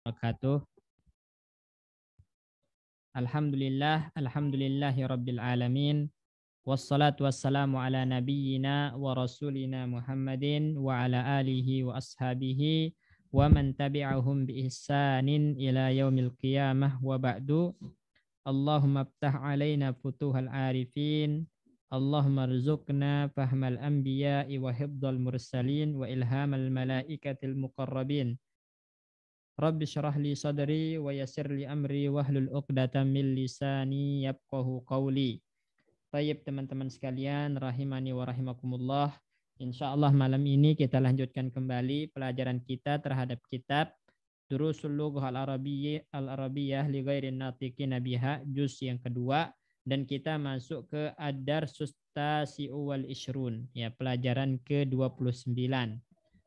wabarakatuh. Alhamdulillahi rabbil alamin. Wassalatu wassalamu ala nabiyyina wa rasulina Muhammadin wa ala alihi wa ashabihi wa man tabi'ahum bi ihsanin ila yaumil qiyamah wa ba'du. Allahumma aftah alaina futuhal arifin. Allahumma rzuqna fahmal anbiya'i wa hifdzal mursalin wa ilhamal malaikatil muqarrabin. Rabbi syrah li sadri wa yassir li amri wahlul 'uqdatam min lisani yafqahu qawli. Baik teman-teman sekalian, rahimani wa rahimakumullah. Insyaallah malam ini kita lanjutkan kembali pelajaran kita terhadap kitab Durusul Lughah Al-Arabiyyah li ghairin natiqin biha juz yang kedua, dan kita masuk ke Ad-Darsus Tasi'u wal Ishrun, ya, pelajaran ke-29.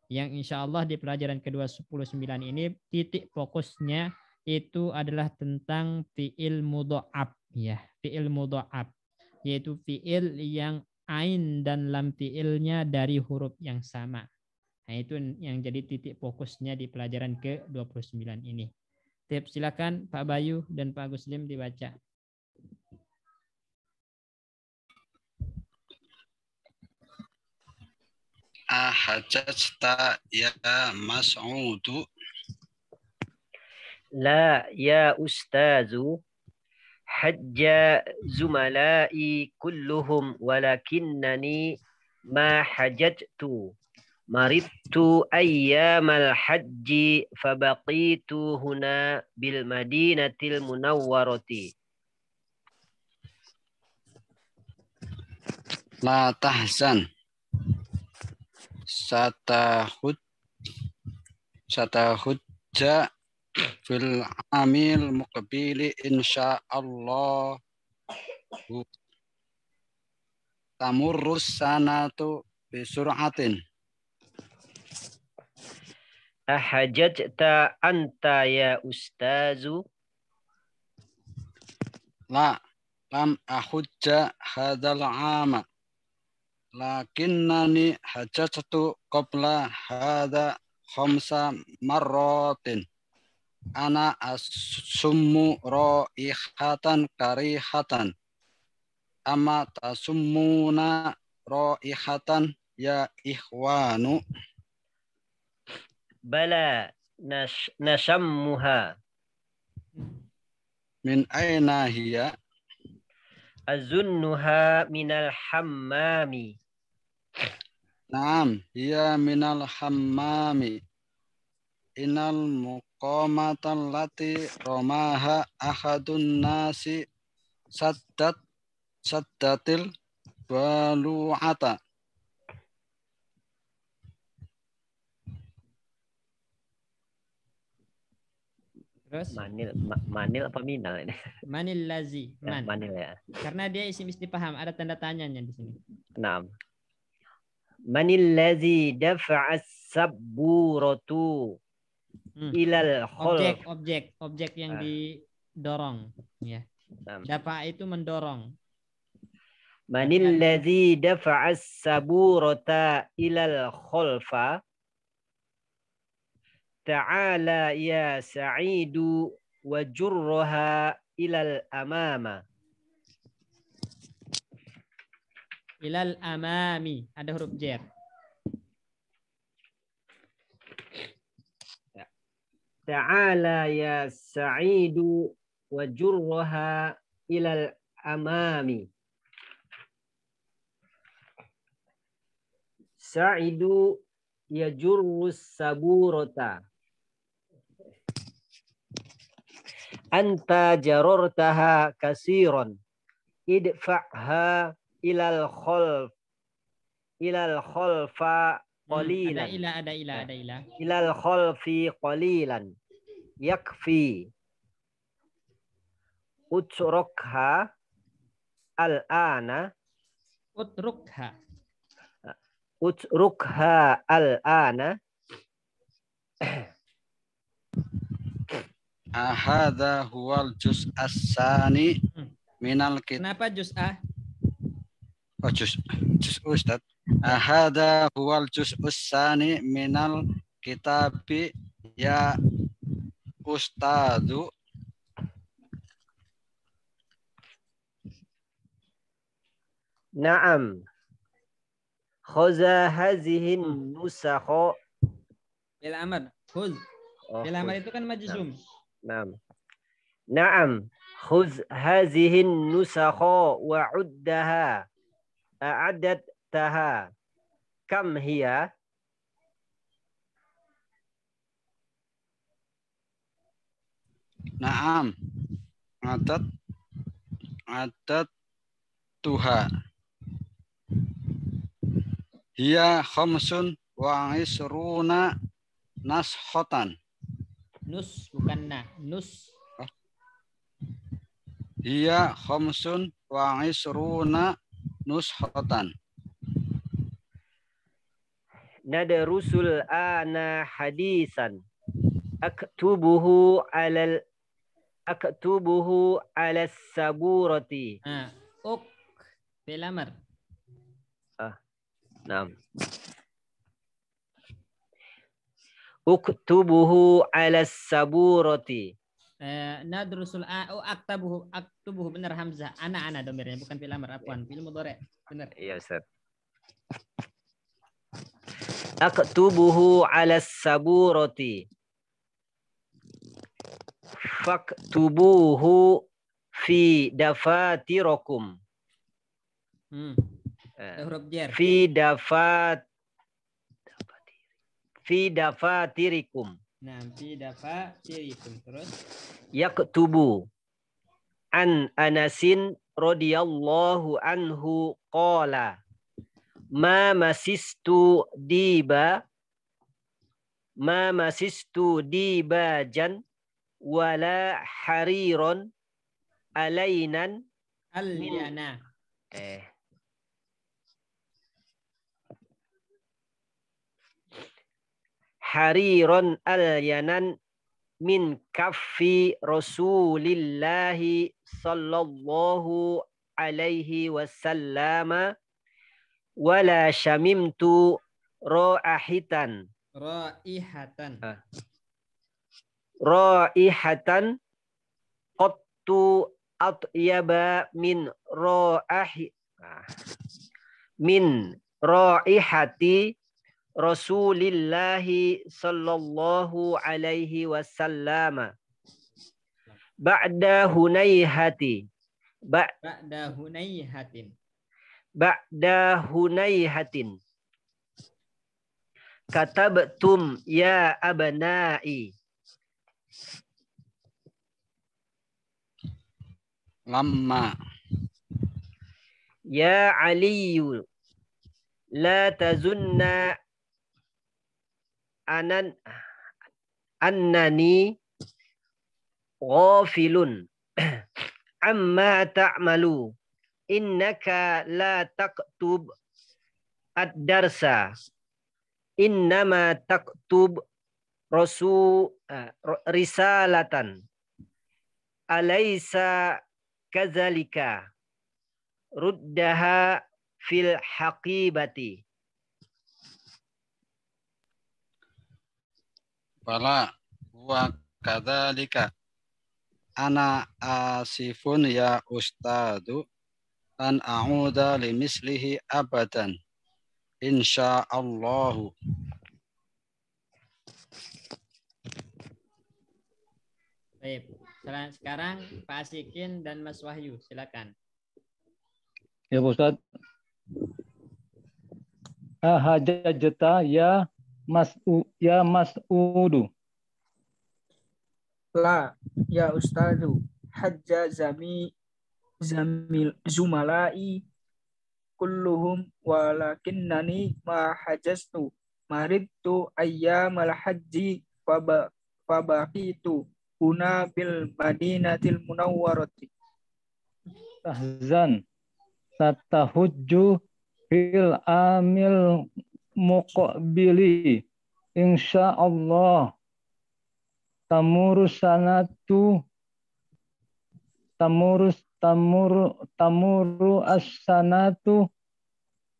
Yang insya Allah di pelajaran ke-29 ini titik fokusnya itu adalah tentang fi'il mudha'ab, ya, fi'il mudha'ab, yaitu fi'il yang ain dan lam fi'ilnya dari huruf yang sama. Nah, itu yang jadi titik fokusnya di pelajaran ke-29 ini. Silakan Pak Bayu dan Pak Guslim dibaca. Ahajjata ya Mas'udu. La ya ustazu. Hajja zumalai kulluhum walakinnani ma hajjatu. Maridtu ayyamal hajji fabaqitu huna bil madinatil munawwarati. La tahzan. Satahujja fil amil muqbili insyaallah. Tamurrus sanatu bisur'atin. Ahajjata anta ya ustazu. La lam ahujja hadzal 'ama. Lakinnani hajjatu qabla hadza khamsa marratin. Ana asummu raihatan karihatan. Amma tasummuna raihatan ya ikhwanu. Bala nashammuha. Min aina hiya? Azunnuha minal hammami. Naam, hiya minal hammami. Inal muqamatal lati romaha ahadun nasi saddatil balu'ata. Terus Manil apa minal ini? manil lazi, man. Manil ya. Karena dia isim istifham, ada tanda tanyanya di sini. Naam. Manil lazi dafa'as sabburatu ilal khulf. Objek yang didorong, ya. Dafa itu mendorong. Manil lazi dafa'as saburata ilal khulfa. Ta'ala ya Sa'idu wa jurraha ilal amama. Ilal amami, ada huruf jar. Ta'ala ya Sa'idu wa jurraha ilal amami. Sa'idu yajurrus saburata. Anta jarurtaha kasiron. Idfa'ha ilal khalf. Ilal khalfa qalilan. Ada ila. Ilal khalfi qalilan. Yakfi. Utrukha al-ana. Utrukha al-ana. Ahadha huwal juz as-sani minal kitab. Kenapa juz A? Oh, juz Ustaz. Ahadha huwal juz as-sani minal kitabi ya ustadu Naam. Khuza hazihin nusakho. Fil amr. Khuz. Fil amr itu kan majzum. Naam. Naam. Khuz hazihin nusakho wa uddaha. A'adattaha. Kam hiya? Naam. Adat tuha. Hiya khamsun wa isruna nashotan. Nus bukan na. Nus. Hiya khamsun wa isruna nushotan. Nadarusul ana hadisan. Aktubuhu ala saburati. Uk. Fil amr. Naam. Uktubuhu ala saburati. Nadrusul aktubuhu benar hamzah. Ana domirnya bukan fil amr, afwan. Fil mudhari. Benar. Iya, Ustaz. Aktubuhu ala saburati. Faktubuhu fi dafatirakum. Huruf jar. Fi dafatirikum. Nah, fi dafatirikum. Terus Yaktubu an Anasin radhiyallahu anhu qala ma masistu dibajan wala hariron alainan alyana. Hariron alyanan min kaffi Rasulillahi sallallahu alaihi wasallam wala syamimtu raihatan qattu atyaba min raihati Rasulillahi sallallahu alaihi wasallam ba'da hunayhatin katabtum ya abnai Lamma ya aliyu la tazunna annani ghafilun amma ta'malu innaka la taktub ad-darsa innama taktub risalatan alaysa kadzalika ruddaha fil haqibati. Bala wa kadzalika ana asifun ya ustadu an a'uda limislihi abadan insyaallah. Baik. Sekarang Pak Asikin dan Mas Wahyu, silakan. Ya Pak Ustaz. Ahajajta ya Mas'udu. La ya Ustadu hajja zumalai kulluhum walakinnani ma hajastu maridtu ayyamal hajji fabaqitu huna bil madinatil munawwarati. Tahzan satahujju fil amil muqabili insyaallah tamuru as-sanatu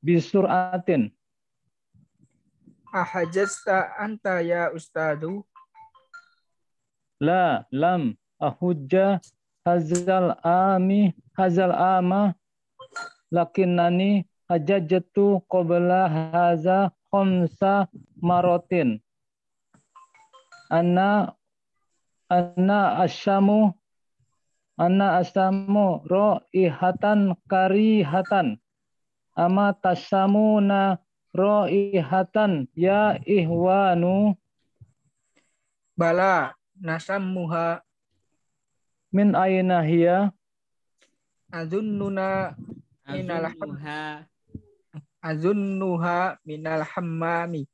bisuratin. Ahajasta anta ya Ustadu. La lam ahujja hazal ama lakinnani hajjatu qabla haza khamsa marotin. Anna asyamu ro'ihatan karihatan. Ama tasamuna ro'ihatan ya ihwanu. Bala nasammuha Min aina hiya? azunnuna minal hammami.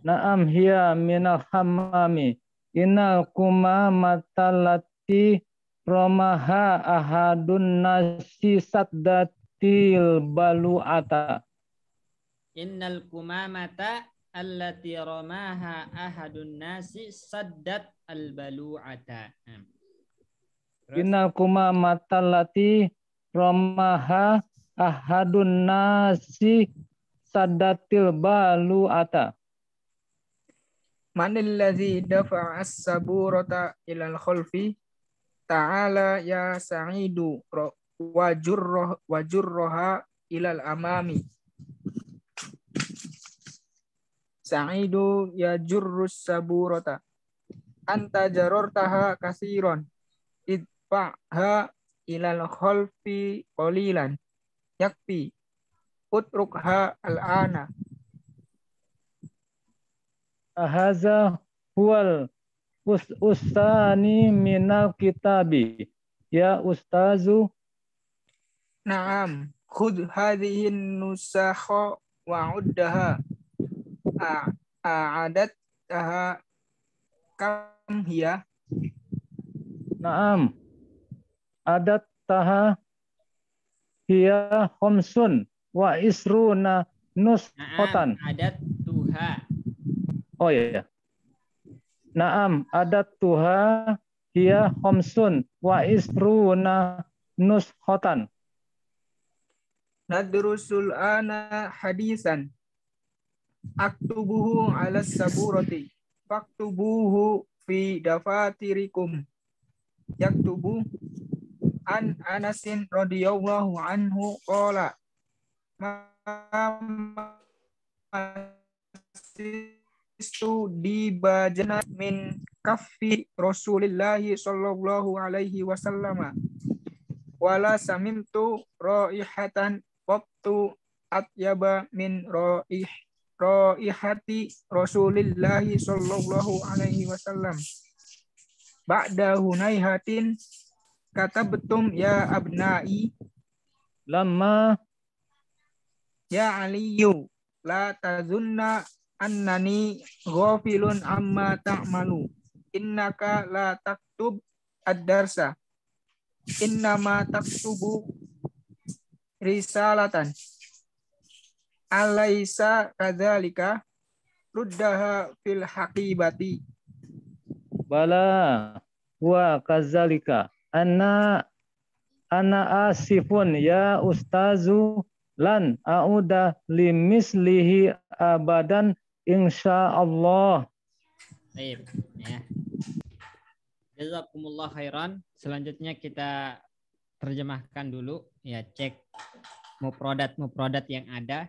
Naam hiya minal hammami. Innal kumamata lati romaha ahadun nasi saddatil balu'ata. Innal kumamata allati ramaha ahadun nasi saddat al-balu'ata. Innal kumamata lati romaha ahadun nasi saddatil balu'ata. Manil ladzi dafa'a as-saburata ilal khalfi ta'ala ya sa'idu wajurroha ilal amami. Sa'idu ya jurrus saburata anta jarortaha kasiron idfa'ha ilal khalfi qalilan yakfi utrukha al-ana. Haza huwal ustani minal kitabi. Ya ustazu. Naam, khudh hadhihi nusakha wa uddaha. A'adattaha kam hiya? Naam. Adattaha hiya khamsun wa isruna nuskhotan. Adat tuha. Oh iya. Naam, adattuha hiya khamsun wa isruna nuskhotan. Nadrusul ana hadisan. Aktubuhu ala saburati. Faktubuhu fi dafatirikum. Yaktubu an Anasin radhiyallahu anhu qala istu dibajana min kaffi Rasulillahi sallallahu alaihi wasallam wala samimtu raihatan qattu atyaba min raihati Rasulillahi sallallahu alaihi wasallam ba'da hunayhatin katabtum ya abnai Lama ya aliyu la tazunna annani ghafilun amma ta'malu innaka la taktub ad-darsa innama taktubu risalatan alaysa kadzalika ruddaha fil haqibati. bala wa kazalika ana asifun ya ustazu lan a'uda limislihi abadan insyaallah. Baik, ya. Jazakumullah khairan. Selanjutnya kita terjemahkan dulu, ya, cek mufradat yang ada.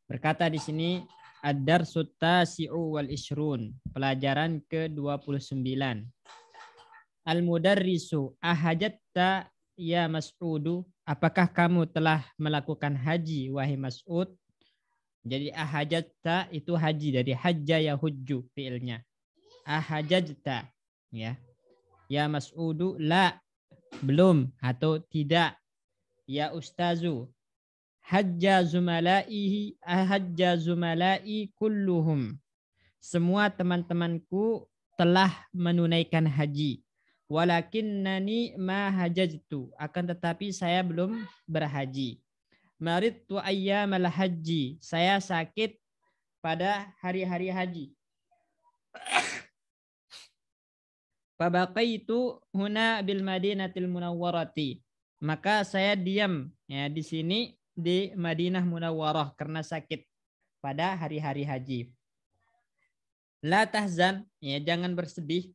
Berkata di sini ad-darsut tasi'u wal ishrun, pelajaran ke-29. Al-mudarrisu ahajatta ya Mas'udu, apakah kamu telah melakukan haji wahai Mas'ud? Jadi ahajatta itu haji, dari hajja yahujju fi'ilnya. Ahajajta, ya. Ya Mas'udu la, belum atau tidak. Ya Ustazu hajja zumalai kulluhum, semua teman-temanku telah menunaikan haji. Walakinnani ma hajajtu, akan tetapi saya belum berhaji. Maridtu ayyamal haji, saya sakit pada hari-hari haji. Fabaqaitu huna bil Madinatil Munawwarati, maka saya diam, ya, di sini di Madinah Munawwarah karena sakit pada hari-hari haji. La tahzan, ya, jangan bersedih.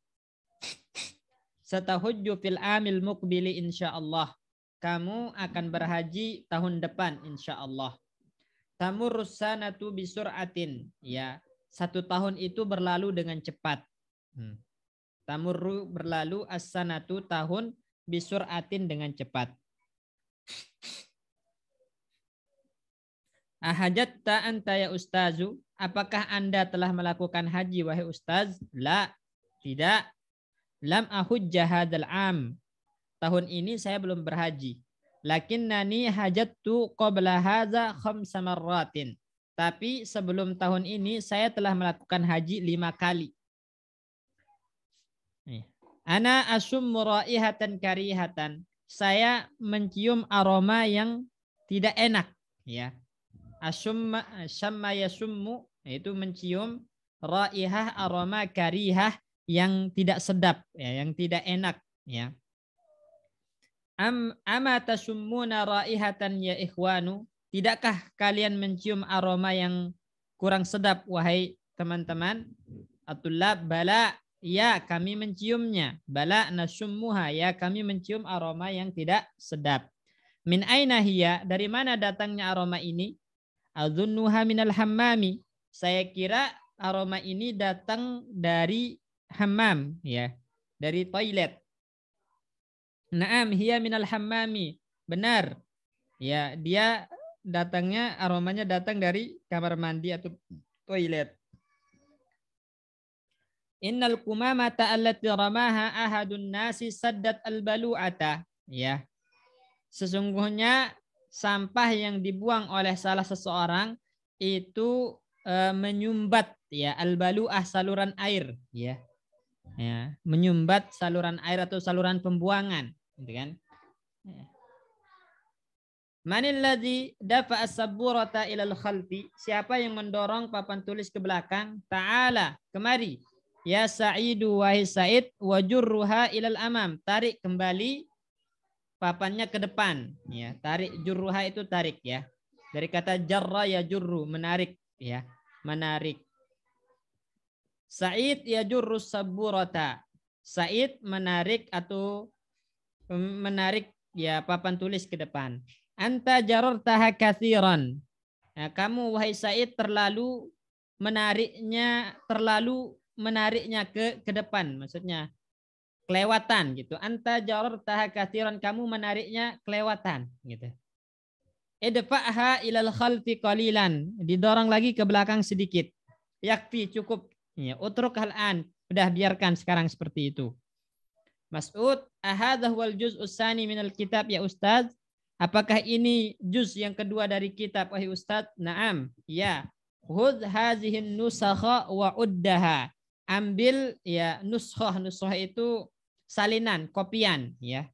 Satahujju fil amil muqbili insyaallah. Kamu akan berhaji tahun depan insyaallah. Tamurrus sanatu bisur'atin. Ya, 1 tahun itu berlalu dengan cepat. Tamurru berlalu, as-sanatu tahun, bisur'atin dengan cepat. Ahajatta anta ya ustazu? Apakah Anda telah melakukan haji wahai ustaz? La, tidak. Lam ahujja hadzal am. Tahun ini saya belum berhaji. Lakinnani hajattu qabla hadza 5 marratin. Tapi sebelum tahun ini saya telah melakukan haji 5 kali. Ana asummu raihatan karihatan. Saya mencium aroma yang tidak enak, ya. Syamma yasummu, itu mencium, raihah aroma karihah yang tidak sedap, ya, yang tidak enak, ya. Ama tasummuna raihatan ya ikhwanu? Tidakkah kalian mencium aroma yang kurang sedap wahai teman-teman? At-tullab, bala, ya kami menciumnya. Bala nasummuha, ya kami mencium aroma yang tidak sedap. Min aina hiya? Dari mana datangnya aroma ini? Adzunnuha minal hammami. Saya kira aroma ini datang dari hammam, ya, dari toilet. Naam hiya minal hammami. Benar. Ya, dia datangnya, aromanya datang dari kamar mandi atau toilet. Innal kumamata allati ramaha ahadun nasi saddat al-balu'ata. Ya. Sesungguhnya sampah yang dibuang oleh salah seseorang itu menyumbat, ya, al-balu'ah, saluran air, ya. Ya, menyumbat saluran air atau saluran pembuangan, gitu kan? Ya. Manil ladzi dafa'a as-sabburata ilal khalfi? Siapa yang mendorong papan tulis ke belakang? Ta'ala, kemari. Ya Sa'idu, wahai Sa'id, wajurruha ilal amam. Tarik kembali papannya ke depan, ya. Tarik, jurruha itu tarik, ya. Dari kata jarra ya jurru, menarik, ya. Menarik. Sa'id yajurrus sabburata. Sa'id menarik atau menarik, ya, papan tulis ke depan. Anta jarartaha katsiran. Nah, kamu wahai Sa'id terlalu menariknya ke depan, maksudnya kelewatan gitu. Anta jarartaha katsiran, kamu menariknya kelewatan gitu. Idfa'ha ilal khalfi qalilan. Didorong lagi ke belakang sedikit. Yakfi, cukup. Ya, utruk hal'an. Udah, biarkan sekarang seperti itu. Mas'ud, ahadha wal juz'us tsani minal kitab ya Ustaz? Apakah ini juz yang kedua dari kitab wahai Ustaz? Naam, ya. Hud hazihin nusakha wa uddaha. Ambil, ya, nuskhah. Nuskhah itu salinan, kopian, ya.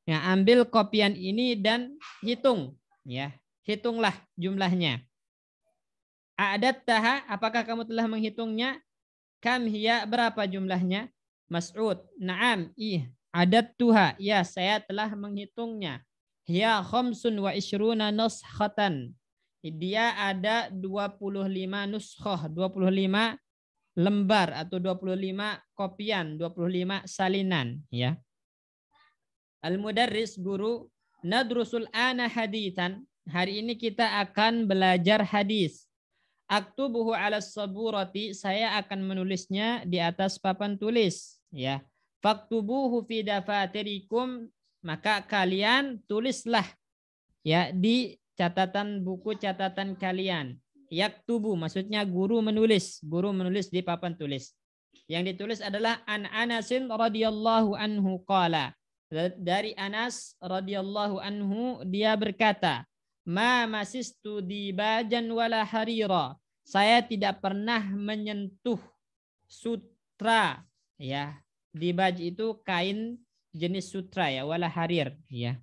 Ya, ambil kopian ini dan hitung, ya. Hitunglah jumlahnya. A'adattaha, apakah kamu telah menghitungnya? Kam hiya, berapa jumlahnya? Mas'ud, na'am, adattuha, ya saya telah menghitungnya. Hiya 25 nuskhatan. Dia ada 25 nuskhah, 25 lembar atau 25 kopian, 25 salinan, ya. Al-mudarris, guru, nadrusul ana haditsan. Hari ini kita akan belajar hadis. Aktubuhu ala saburati, saya akan menulisnya di atas papan tulis, ya. Faktubuhu fi dafatirikum, maka kalian tulislah, ya, di catatan buku catatan kalian. Yaktubu maksudnya guru menulis di papan tulis. Yang ditulis adalah an Anasin radhiyallahu anhu qala. Dari Anas radhiyallahu anhu, dia berkata, ma masistu dibajan wala harira. Saya tidak pernah menyentuh sutra, ya. Dibaj itu kain jenis sutra, ya, wala harir, ya.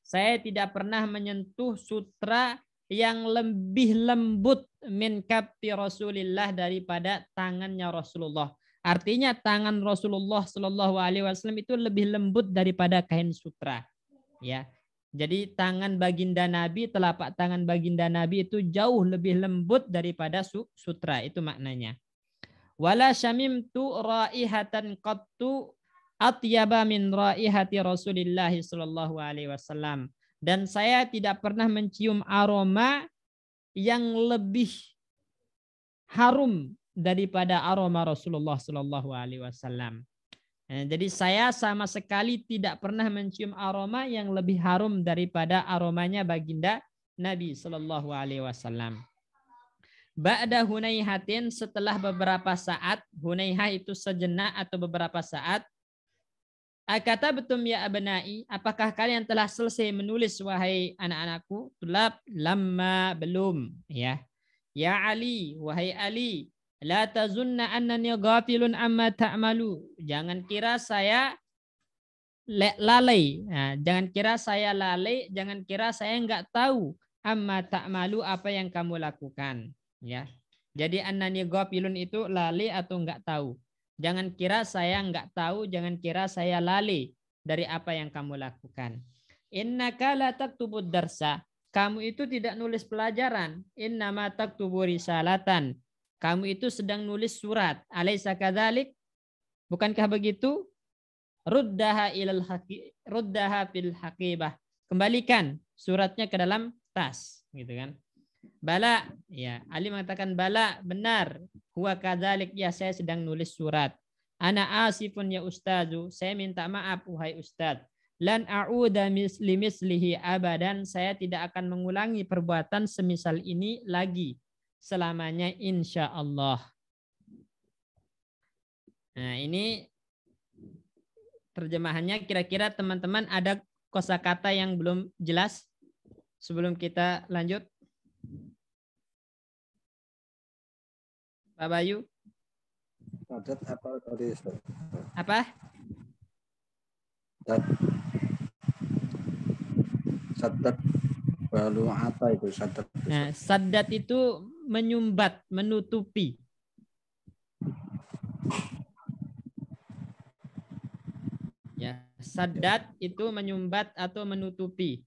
Saya tidak pernah menyentuh sutra yang lebih lembut min kaffi Rasulillah, daripada tangannya Rasulullah. Artinya tangan Rasulullah Shallallahu Alaihi Wasallam itu lebih lembut daripada kain sutra, ya. Jadi tangan baginda Nabi, telapak tangan baginda Nabi itu jauh lebih lembut daripada sutra, itu maknanya. Wala syamimtu raihatan qattu atyaba min raihati Rasulillah sallallahu alaihi wasallam. Dan saya tidak pernah mencium aroma yang lebih harum daripada aroma Rasulullah sallallahu alaihi wasallam. Jadi saya sama sekali tidak pernah mencium aroma yang lebih harum daripada aromanya baginda Nabi sallallahu alaihi wasallam. Ba'da hunayhatin, setelah beberapa saat, hunaihah itu sejenak atau beberapa saat. Kata betum ya abnai, apakah kalian telah selesai menulis wahai anak-anakku? Tulab, lamma, belum, ya. Ya Ali, wahai Ali, la tazunna annani ghafilun amma ta'malu. Jangan kira saya lalai. Nah, jangan kira saya lalai, jangan kira saya enggak tahu amma ta'malu, apa yang kamu lakukan, ya. Jadi annani ghafilun itu lalai atau enggak tahu. Jangan kira saya enggak tahu, jangan kira saya lalai dari apa yang kamu lakukan. Innaka la taktubud darsa. Kamu itu tidak nulis pelajaran. Innama taktubu risalatan. Kamu itu sedang nulis surat. Alaysa kadzalik? Bukankah begitu? Ruddaha fil haqibah. Kembalikan suratnya ke dalam tas, gitu kan? Bala, ya. Ali mengatakan bala, benar. Huwa kadzalik, ya, saya sedang nulis surat. Ana asifun ya ustazu, saya minta maaf wahai ustaz. Lan a'uda limislihi abadan, saya tidak akan mengulangi perbuatan semisal ini lagi selamanya insya Allah. Nah, ini terjemahannya. Kira-kira teman-teman ada kosakata yang belum jelas sebelum kita lanjut? Pak Bayu? Sadat apa tadi? Apa? Sadat balu apa itu sadat? Nah, sadat itu menyumbat, menutupi. Ya, sadat itu menyumbat atau menutupi.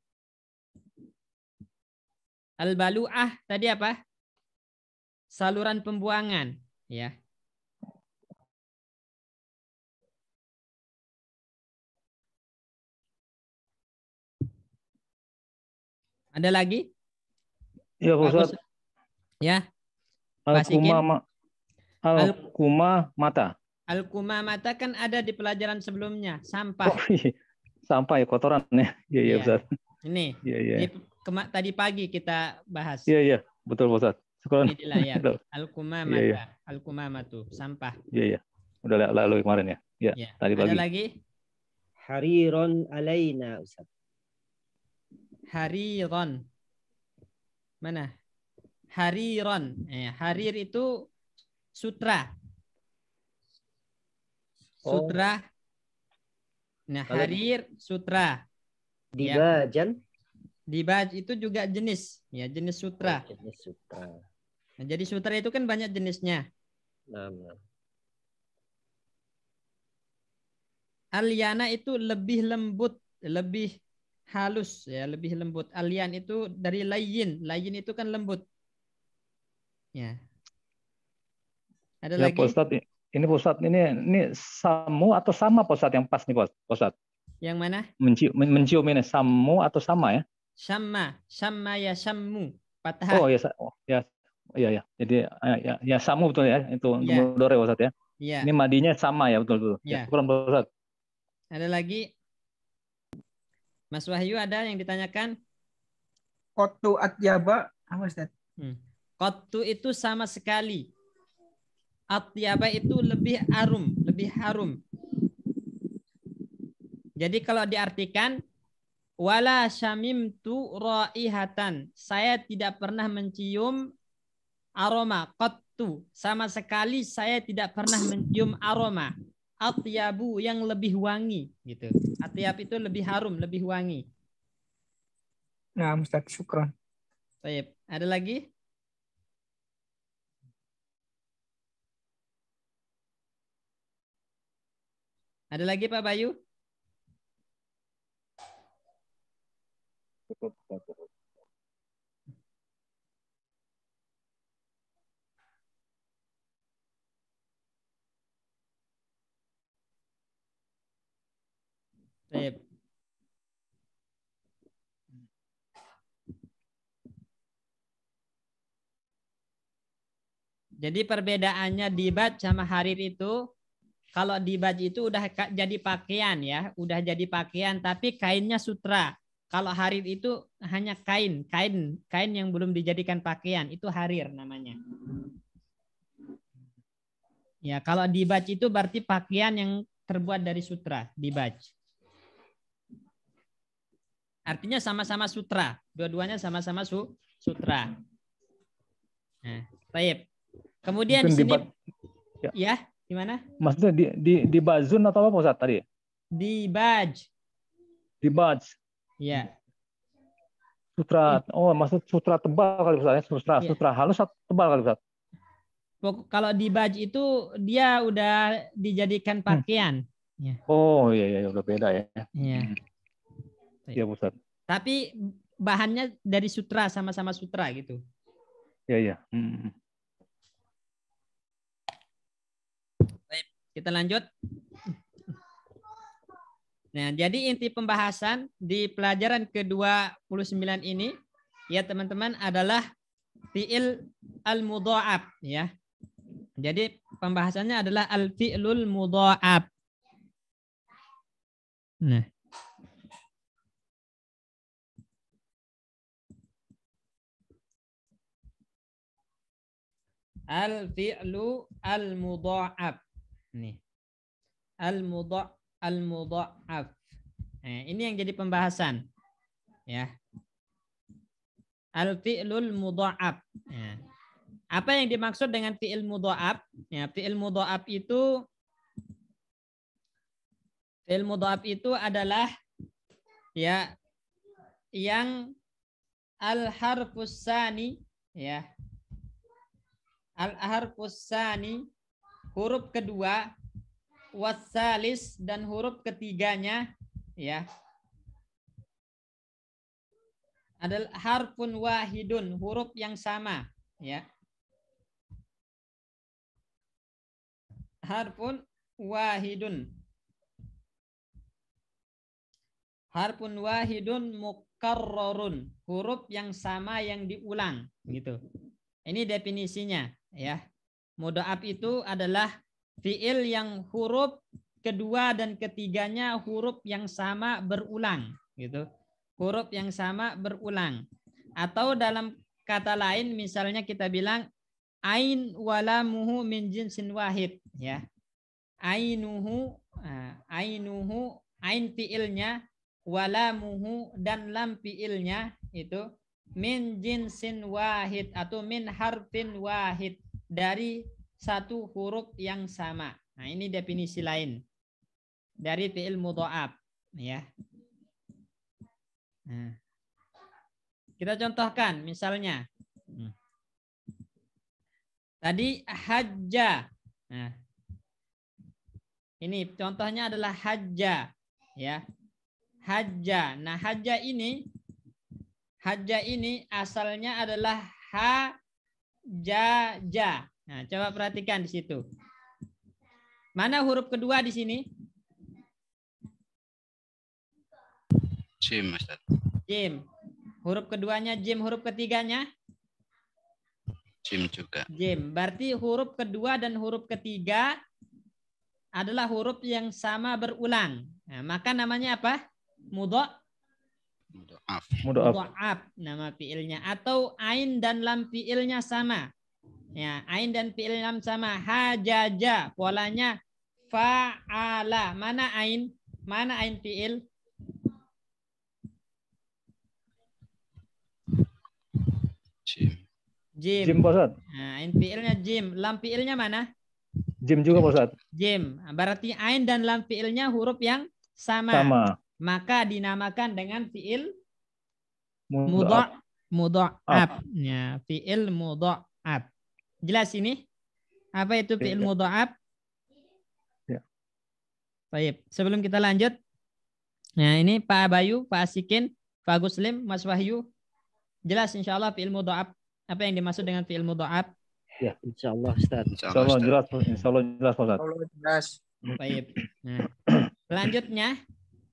Al-balu'ah tadi apa? Saluran pembuangan, ya. Ada lagi? Ya, Ustaz. Ya. Al-kuma mata. Al-kuma mata kan ada di pelajaran sebelumnya, sampah. Oh, iya. Sampah ya, kotoran ya. Iya, iya, Ustaz. Ini. Iya, iya. Tadi pagi kita bahas. Iya, iya, betul, Ustaz. Ini di layar. Al-kuma mata. Iya, iya. Al-kuma matu, sampah. Iya, iya. Udah lalu kemarin ya. Ya, ya. Tadi pagi. Ada lagi? Hariron alaina, Ustaz. Hariron. Mana? Hariron. Harir itu sutra. Sutra. Nah, harir, sutra. Dibajan. Dibaj itu juga jenis, ya, jenis sutra. Jenis sutra. Nah, jadi sutra itu kan banyak jenisnya. Alyana itu lebih lembut, lebih halus, ya, lebih lembut. Alyan itu dari layin. Layin itu kan lembut. Ya. Ada ya, lagi? Pak Ustadz, ini Pak Ustadz, ini samu atau sama Pak Ustadz yang pas nih Pak Ustadz? Yang mana? Mencium ini samu atau sama ya? Sama ya sammu. Patah. Oh ya, ya. Jadi ya samu betul ya, itu untuk mudhari Pak Ustadz ya. Ya. Ini madinya sama ya, betul. Ya. Kurang Pak Ustadz. Ada lagi? Mas Wahyu ada yang ditanyakan? Qattu atyaba apa Ustaz? Qattu itu sama sekali. Atyaba itu lebih harum. Jadi kalau diartikan wala syamimtu raihatan, saya tidak pernah mencium aroma. Qattu, sama sekali saya tidak pernah mencium aroma. Atyabu, yang lebih wangi, gitu. Atyab itu lebih harum, lebih wangi. Nah, Ustaz, syukran. Baik, ada lagi? Ada lagi Pak Bayu? Baik. Jadi perbedaannya dibaj sama harir itu, kalau dibaj itu udah jadi pakaian ya, udah jadi pakaian tapi kainnya sutra. Kalau harir itu hanya kain yang belum dijadikan pakaian, itu harir namanya. Ya, kalau dibaj itu berarti pakaian yang terbuat dari sutra, dibaj. Artinya sama-sama sutra, dua-duanya sama-sama sutra. Nah, baik. Kemudian Mungkin di sini ya. ya, gimana? Maksudnya di bazun atau apa Ustaz tadi? Dibaj. Dibaj. Ya. Sutra. Oh, maksud sutra tebal kali Ustaz. Ya. Sutra halus atau tebal kali Ustaz? Kalau dibaj itu dia udah dijadikan pakaian. Ya. Oh iya udah beda ya. Iya. Iya Ustaz. Tapi bahannya dari sutra, sama-sama sutra gitu. Iya. Baik, kita lanjut. Nah, jadi inti pembahasan di pelajaran ke-29 ini ya teman-teman adalah fi'il al-mudha'ab ya. Jadi pembahasannya adalah al-fi'lul mudha'ab. Nah. Al-fi'lu al-mudha'ab. Nih. Al-mudha'af. Nah, ini yang jadi pembahasan. Ya. Al-fi'lul mudha'ab. Ya. Apa yang dimaksud dengan fi'il mudha'ab? Ya, fi'il mudha'ab itu adalah ya yang al-harfus tsani ya. Al-harfus tsani huruf kedua, wasalis dan huruf ketiganya ya. Adalah harfun wahidun, huruf yang sama ya. Harfun wahidun. Harfun wahidun mukarrarun, huruf yang sama yang diulang gitu. Ini definisinya ya. Mudha'af itu adalah fi'il yang huruf kedua dan ketiganya huruf yang sama berulang gitu. Huruf yang sama berulang. Atau dalam kata lain misalnya kita bilang ain walamuhu min jinsin wahid ya. Ainuhu ain fi'ilnya, walamuhu dan lam fi'ilnya itu min jinsin wahid atau min harfin wahid, dari satu huruf yang sama. Nah, ini definisi lain dari fi'il mudha'af ya. Nah, kita contohkan misalnya. Tadi hajja. Nah, ini contohnya adalah hajja ya. Hajja. Nah, hajja ini asalnya adalah hajaja. Nah, coba perhatikan di situ. Mana huruf kedua di sini? Jim, Ustaz. Jim. Huruf keduanya jim, huruf ketiganya? Jim juga. Jim. Berarti huruf kedua dan huruf ketiga adalah huruf yang sama berulang. Nah, maka namanya apa? Mudha'af nama fiilnya, atau ain dan lam fiilnya sama. Ya, ain dan fiil lam sama. Hajaja polanya fa'ala. Mana ain? Mana ain fiil? Jim. Jim Pak Ustaz. Nah, ain fiilnya jim. Lam fiilnya mana? Jim juga Pak Ustaz. Jim. Berarti ain dan lam fiilnya huruf yang sama. Maka dinamakan dengan fiil mudha'af. Ya, fiil mudha'af. Jelas ini? Apa itu fiil mudha'af? Ya. Baik, sebelum kita lanjut. Nah, ini Pak Bayu, Pak Asikin, Pak Guslim, Mas Wahyu. Jelas insyaallah fiil mudha'af. Apa yang dimaksud dengan fiil mudha'af? Ya, insyaallah Ustaz. Insyaallah jelas, insyaallah jelas Pak Ustaz. Jelas. Baik. Nah, selanjutnya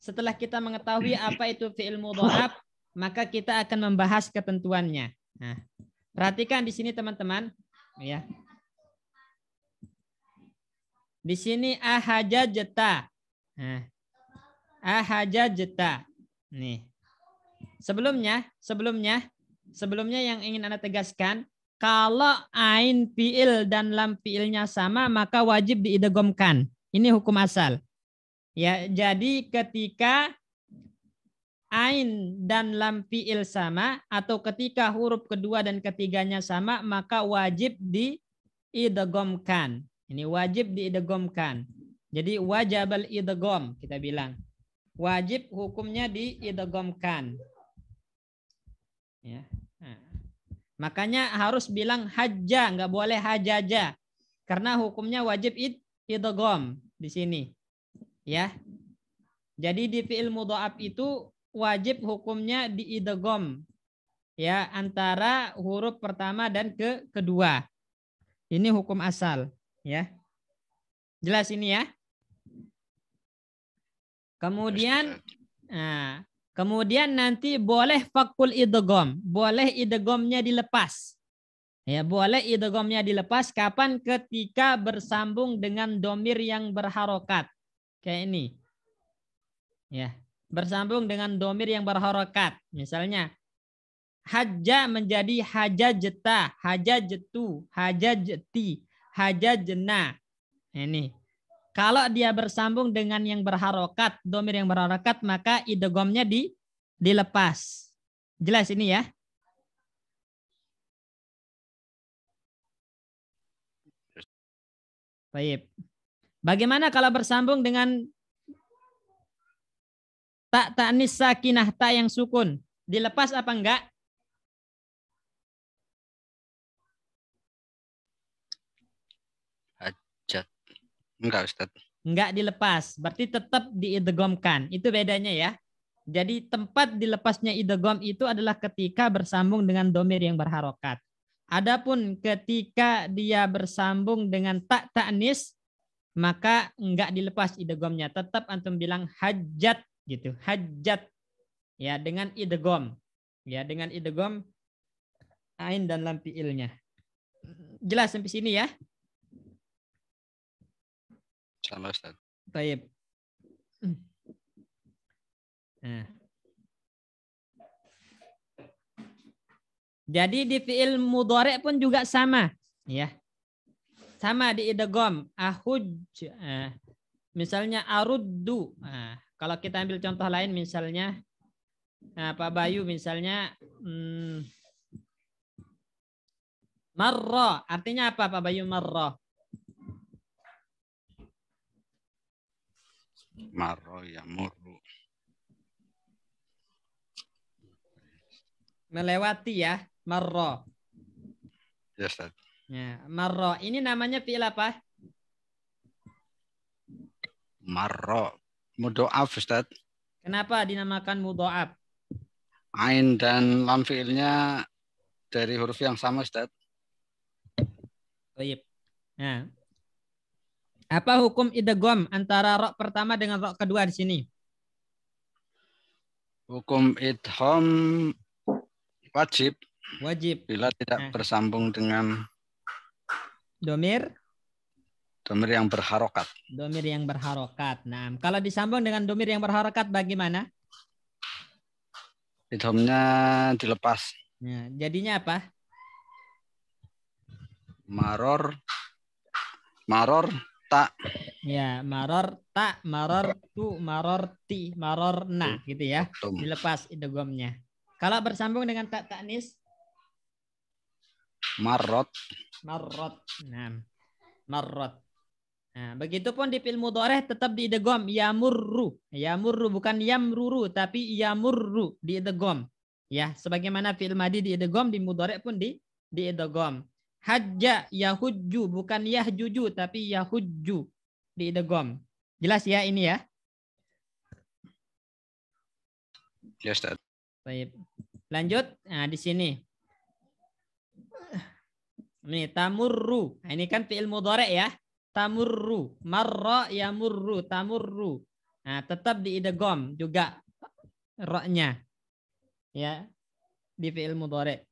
setelah kita mengetahui apa itu fi'il mudha'af, maka kita akan membahas ketentuannya. Nah, perhatikan di sini teman-teman, ya. Di sini ahajajta. Nah, ahajajta. Nih. Sebelumnya yang ingin Anda tegaskan, kalau ain fi'il dan lam fi'ilnya sama, maka wajib diidghamkan. Ini hukum asal. Ya, jadi ketika ain dan lam fi'il sama atau ketika huruf kedua dan ketiganya sama, maka wajib diidghamkan. Ini wajib diidghamkan. Jadi wajibal idgham kita bilang. Wajib hukumnya diidghamkan. Ya. Nah. Makanya harus bilang hajja, nggak boleh hajaja. Karena hukumnya wajib idgham di sini. Ya. Jadi di fi'il mudha'af itu wajib hukumnya diidgham. Ya, antara huruf pertama dan kedua. Ini hukum asal, ya. Jelas ini ya? Kemudian nanti boleh fakul idgham, boleh idghamnya dilepas. Ya, boleh idghamnya dilepas kapan? Ketika bersambung dengan domir yang berharokat. Kayak ini. Ya, bersambung dengan domir yang berharokat. Misalnya hajja menjadi hajajta, hajajtu, hajajti, hajajna. Ini. Kalau dia bersambung dengan yang berharokat, domir yang berharokat, maka idghamnya dilepas. Jelas ini ya? Baik. Bagaimana kalau bersambung dengan tak ta'nis sakinah, tak yang sukun? Dilepas apa enggak? Hajat. Enggak, Ustaz. Enggak dilepas, berarti tetap diidghamkan. Itu bedanya ya. Jadi tempat dilepasnya idgham itu adalah ketika bersambung dengan domir yang berharokat. Adapun ketika dia bersambung dengan tak ta'nis, maka enggak dilepas idghamnya. Tetap antum bilang hajat gitu, hajat. Ya, dengan idgham. Ya, dengan idgham ain dan lam fi'ilnya. Jelas sampai sini ya? Sama, Ustaz. Baik. Nah. Jadi di fi'il mudhari' pun juga sama, ya. Sama di idgham. Ahuj. Misalnya aruddu. Kalau kita ambil contoh lain misalnya Pak Bayu misalnya marra. Artinya apa Pak Bayu marra? Marro ya murru. Melewati ya, marra. Ya, Ustaz. Ya, marra. Ini namanya fi'il apa? Marro. Mudha'af, Ustaz. Kenapa dinamakan mudha'af? Ain dan lam fi'ilnya dari huruf yang sama, Ustaz. Baik. Nah, apa hukum idgham antara ra pertama dengan ra kedua di sini? Hukum idgham wajib. Wajib. Bila tidak bersambung dengan Domir yang berharokat. Domir yang berharokat. Nah, kalau disambung dengan domir yang berharokat bagaimana? Idghamnya dilepas. Nah, jadinya apa? Maror tak. Ya, maror tak, maror tu, maror ti, maror na, gitu ya. Dilepas idghamnya. Kalau bersambung dengan tak ta'nis? Marrot. Nah, marrot. Nah, begitupun di fi'il mudhari' tetap diidgham yamurru. Yamurru bukan yamruru tapi yamurru diidgham. Ya, sebagaimana fi'il madi diidgham, di mudhari' pun diidgham. Hajja yahujju bukan yahjuju tapi yahujju diidgham. Jelas ya ini ya? Ya, Ustaz. Baik. Lanjut. Nah, di sini. Ini tamurru. Nah, ini kan fi'il mudhari' ya. Tamurru. Marra yamurru tamurru. Nah, tetap diidgham juga ra-nya. Ya, di fi'il mudhari'.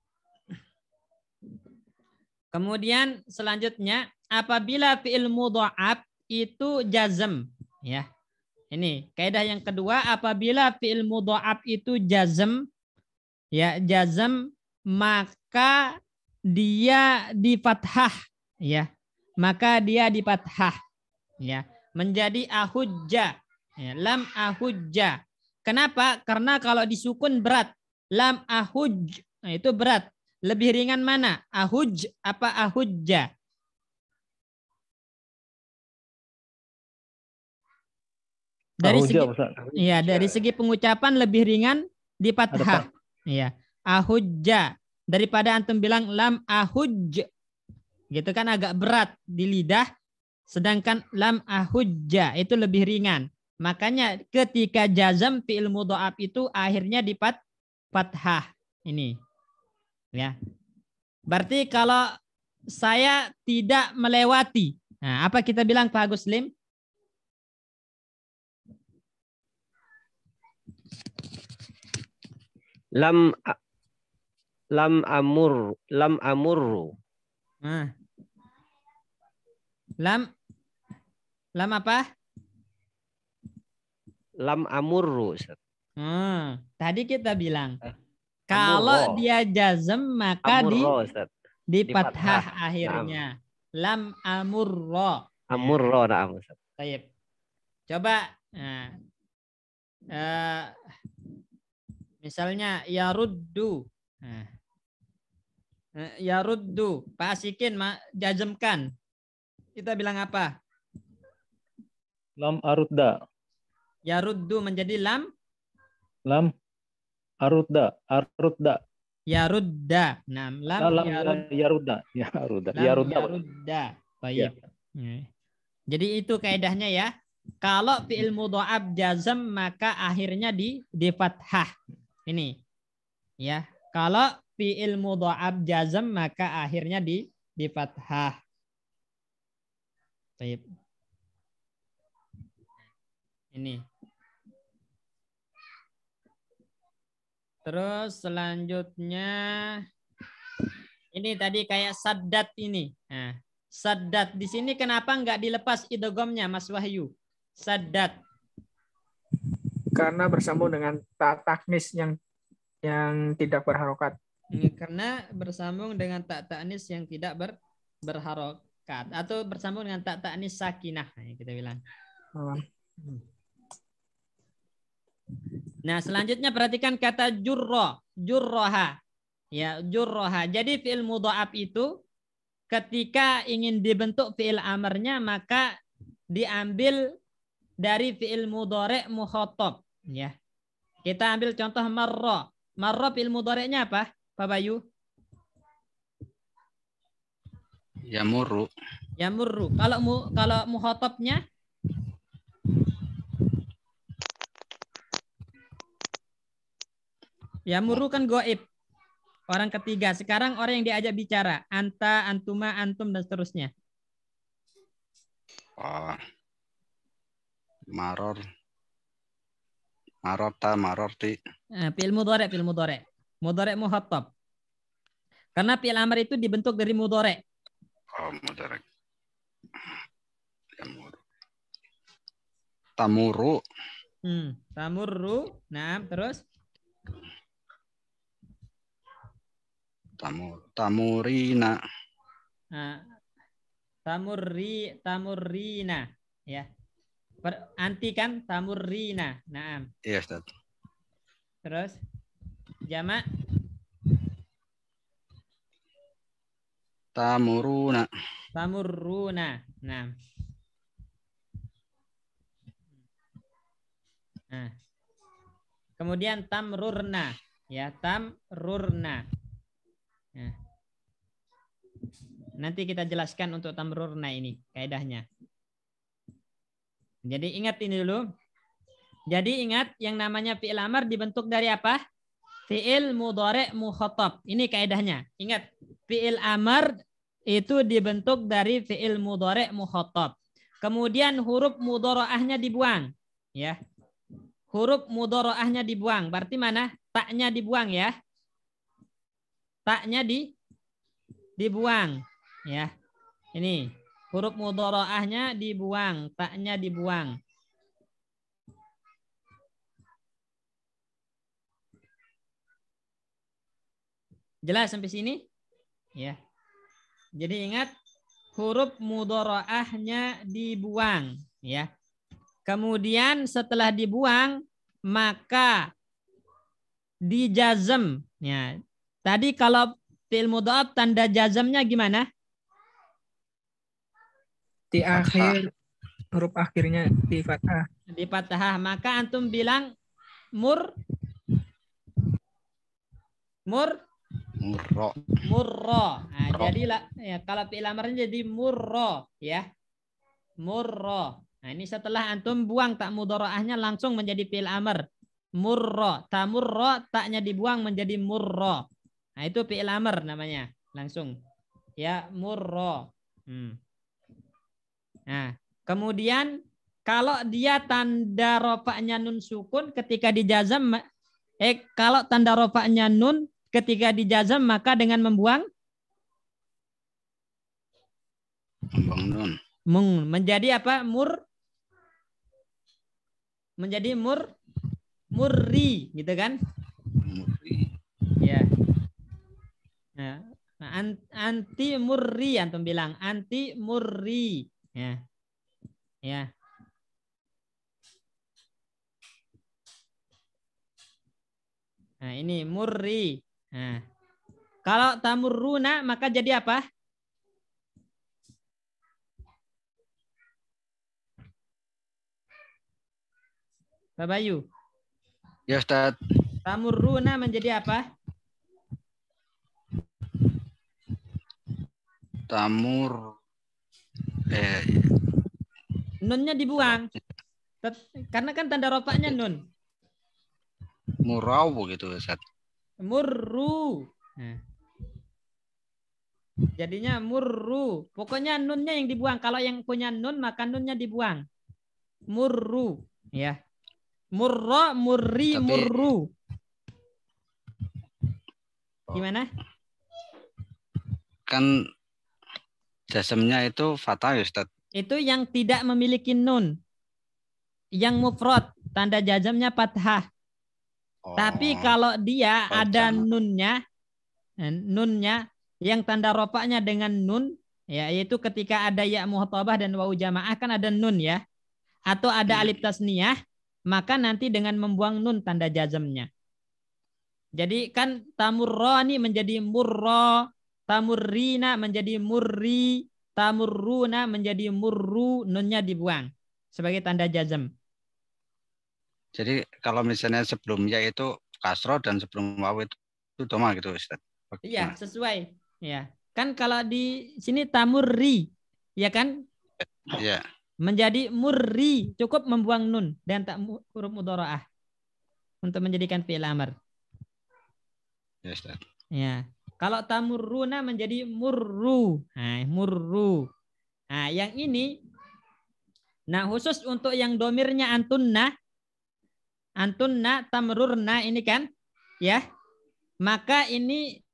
Kemudian selanjutnya apabila fi'il mudha'af itu jazm, ya. Ini kaidah yang kedua, apabila fi'il mudha'af itu jazm, ya, jazm maka dia di fathah, ya. Maka dia di fathah, ya. Menjadi ahujja, ya, lam ahujja. Kenapa? Karena kalau disukun berat. Lam ahuj, nah itu berat. Lebih ringan mana? Ahuj apa ahujja? Dari segi, ya, dari segi pengucapan lebih ringan di fathah. Ya, ahujja. Daripada antum bilang lam ahuj. Gitu kan agak berat di lidah. Sedangkan lam ahujja itu lebih ringan. Makanya ketika jazam fi'il mudha'af itu akhirnya di fathah. Ini. Ya. Berarti kalau saya tidak melewati. Nah, apa kita bilang Pak Agus Lim? Lam amurru. Nah. Lam apa? Lam amurru. Tadi kita bilang kalau dia jazm maka di fathah akhirnya. Lam amurro. Amurro, na'am Ustaz. Baik. Coba misalnya yaruddu. Yaruddu, Pak Asikin jazmkan. Kita bilang apa? Lam arudda. Yaruddu menjadi lam arudda. Yarudda. Nah, lam yarudda. Yarudda. Baik. Ya. Jadi itu kaidahnya ya. Kalau fi'il mudha'af jazm maka akhirnya di fathah. Ini. Ya. Kalau fi'il mudha'af jazm maka akhirnya di fathah. Baik. Ini. Terus selanjutnya ini tadi kayak saddat ini. Nah, saddat di sini kenapa nggak dilepas idghamnya Mas Wahyu? Saddat. Karena bersambung dengan ta taknis yang tidak berharokat. Karena bersambung dengan ta ta'nis yang tidak berharokat atau bersambung dengan ta ta'nis sakinah, kita bilang. Nah, selanjutnya perhatikan kata jurroha. Ya, jurroha. Jadi fi'il mudha'af itu ketika ingin dibentuk fi'il amarnya maka diambil dari fi'il mudhari' mukhatab, ya. Kita ambil contoh marra. Marra fi'il mudhari'nya apa, Pak Bayu? Yamurru. Yamurru. Kalau mukhatabnya Yamurru kan goib. Orang ketiga. Sekarang orang yang diajak bicara. Anta, antuma, antum, dan seterusnya. Maror. Marorta, marorti. Fi'il mudhari'. Mudhari' mukhatab. Karena fi'il amr itu dibentuk dari mudhari'. Mudhari'. Tamuru. Tamurru. Nah, terus? Tamurina. Tamurrina, ya. Anti kan tamurrina. Naam. Iya, Ustaz. Terus jamak tamuruna. Nah. Kemudian tamrurna, ya, tamrurna. Nah. Nanti kita jelaskan untuk tamrurna ini kaidahnya. Jadi ingat ini dulu. Jadi ingat yang namanya fi'il amr dibentuk dari apa? Fi'il mudhari' mukhatab. Ini kaidahnya. Ingat, fi'il amr itu dibentuk dari fi'il mudhari' mukhatab. Kemudian huruf mudhara'ahnya dibuang. ya. Huruf mudharaahnya dibuang. Berarti mana? Taknya dibuang ya. Taknya dibuang ya. Ini huruf mudharaahnya dibuang, taknya dibuang. Jelas sampai sini? Ya. Jadi ingat huruf mudharaahnya dibuang ya. Kemudian setelah dibuang maka dijazm ya. Tadi kalau fi'il mudhari tanda jazmnya gimana? Di akhir huruf akhirnya di fathah. Di fathah. Maka antum bilang murro. Nah, jadilah ya, kalau fi'il amarnya jadi murro ya. Murro. Nah, ini setelah antum buang tak mudharaahnya langsung menjadi fi'il amr. Murro, tamurro, taknya dibuang menjadi murro. Nah, itu fi'il amr namanya. Langsung. Ya, murro. Nah, kemudian kalau dia tanda rofaknya nun sukun ketika dijazam, kalau tanda rofaknya nun ketika dijazam maka dengan membuang nun. Menjadi apa? Menjadi murri, gitu kan? Murri. Ya. Nah, anti murri antum bilang anti murri. Ya. Ya. Nah, ini murri. Nah. Kalau tamurruna maka jadi apa? Pak Bayu. Ya, Ustaz. Tamurruna menjadi apa? Nunnya dibuang. Karena kan tanda rofaknya nun. Murau gitu, Ustaz. Murru. Nah. Jadinya murru. Pokoknya nunnya yang dibuang. Kalau yang punya nun maka nunnya dibuang. Murru. Ya. Murro, murri, murru. Gimana? Kan jasemnya itu fathah, Ustaz. Itu yang tidak memiliki nun. Yang mufrad, tanda jazamnya fathah. Tapi kalau dia ada nunnya yang tanda rofaknya dengan nun, ya, yaitu ketika ada ya muhtabah dan wawu jamaah kan ada nun ya. Atau ada alif tasniyah, maka nanti dengan membuang nun tanda jazamnya. Jadi kan tamurroni menjadi murro, tamurrina menjadi murri, tamurruna menjadi murru, nunnya dibuang sebagai tanda jazam. Jadi kalau misalnya sebelumnya itu kasro dan sebelum wawu itu doma gitu, Ustaz. Iya, sesuai. Ya. Kan kalau di sini tamurri, ya kan? Iya. Menjadi murri, cukup membuang nun dan tak huruf mudharaah untuk menjadikan fi'il amr. Ya, Ustaz. Ya. Kalau tamurruna menjadi murru. Nah, murru. Nah, yang ini khusus untuk yang domirnya antunna tamrurna ini kan, ya. Maka ini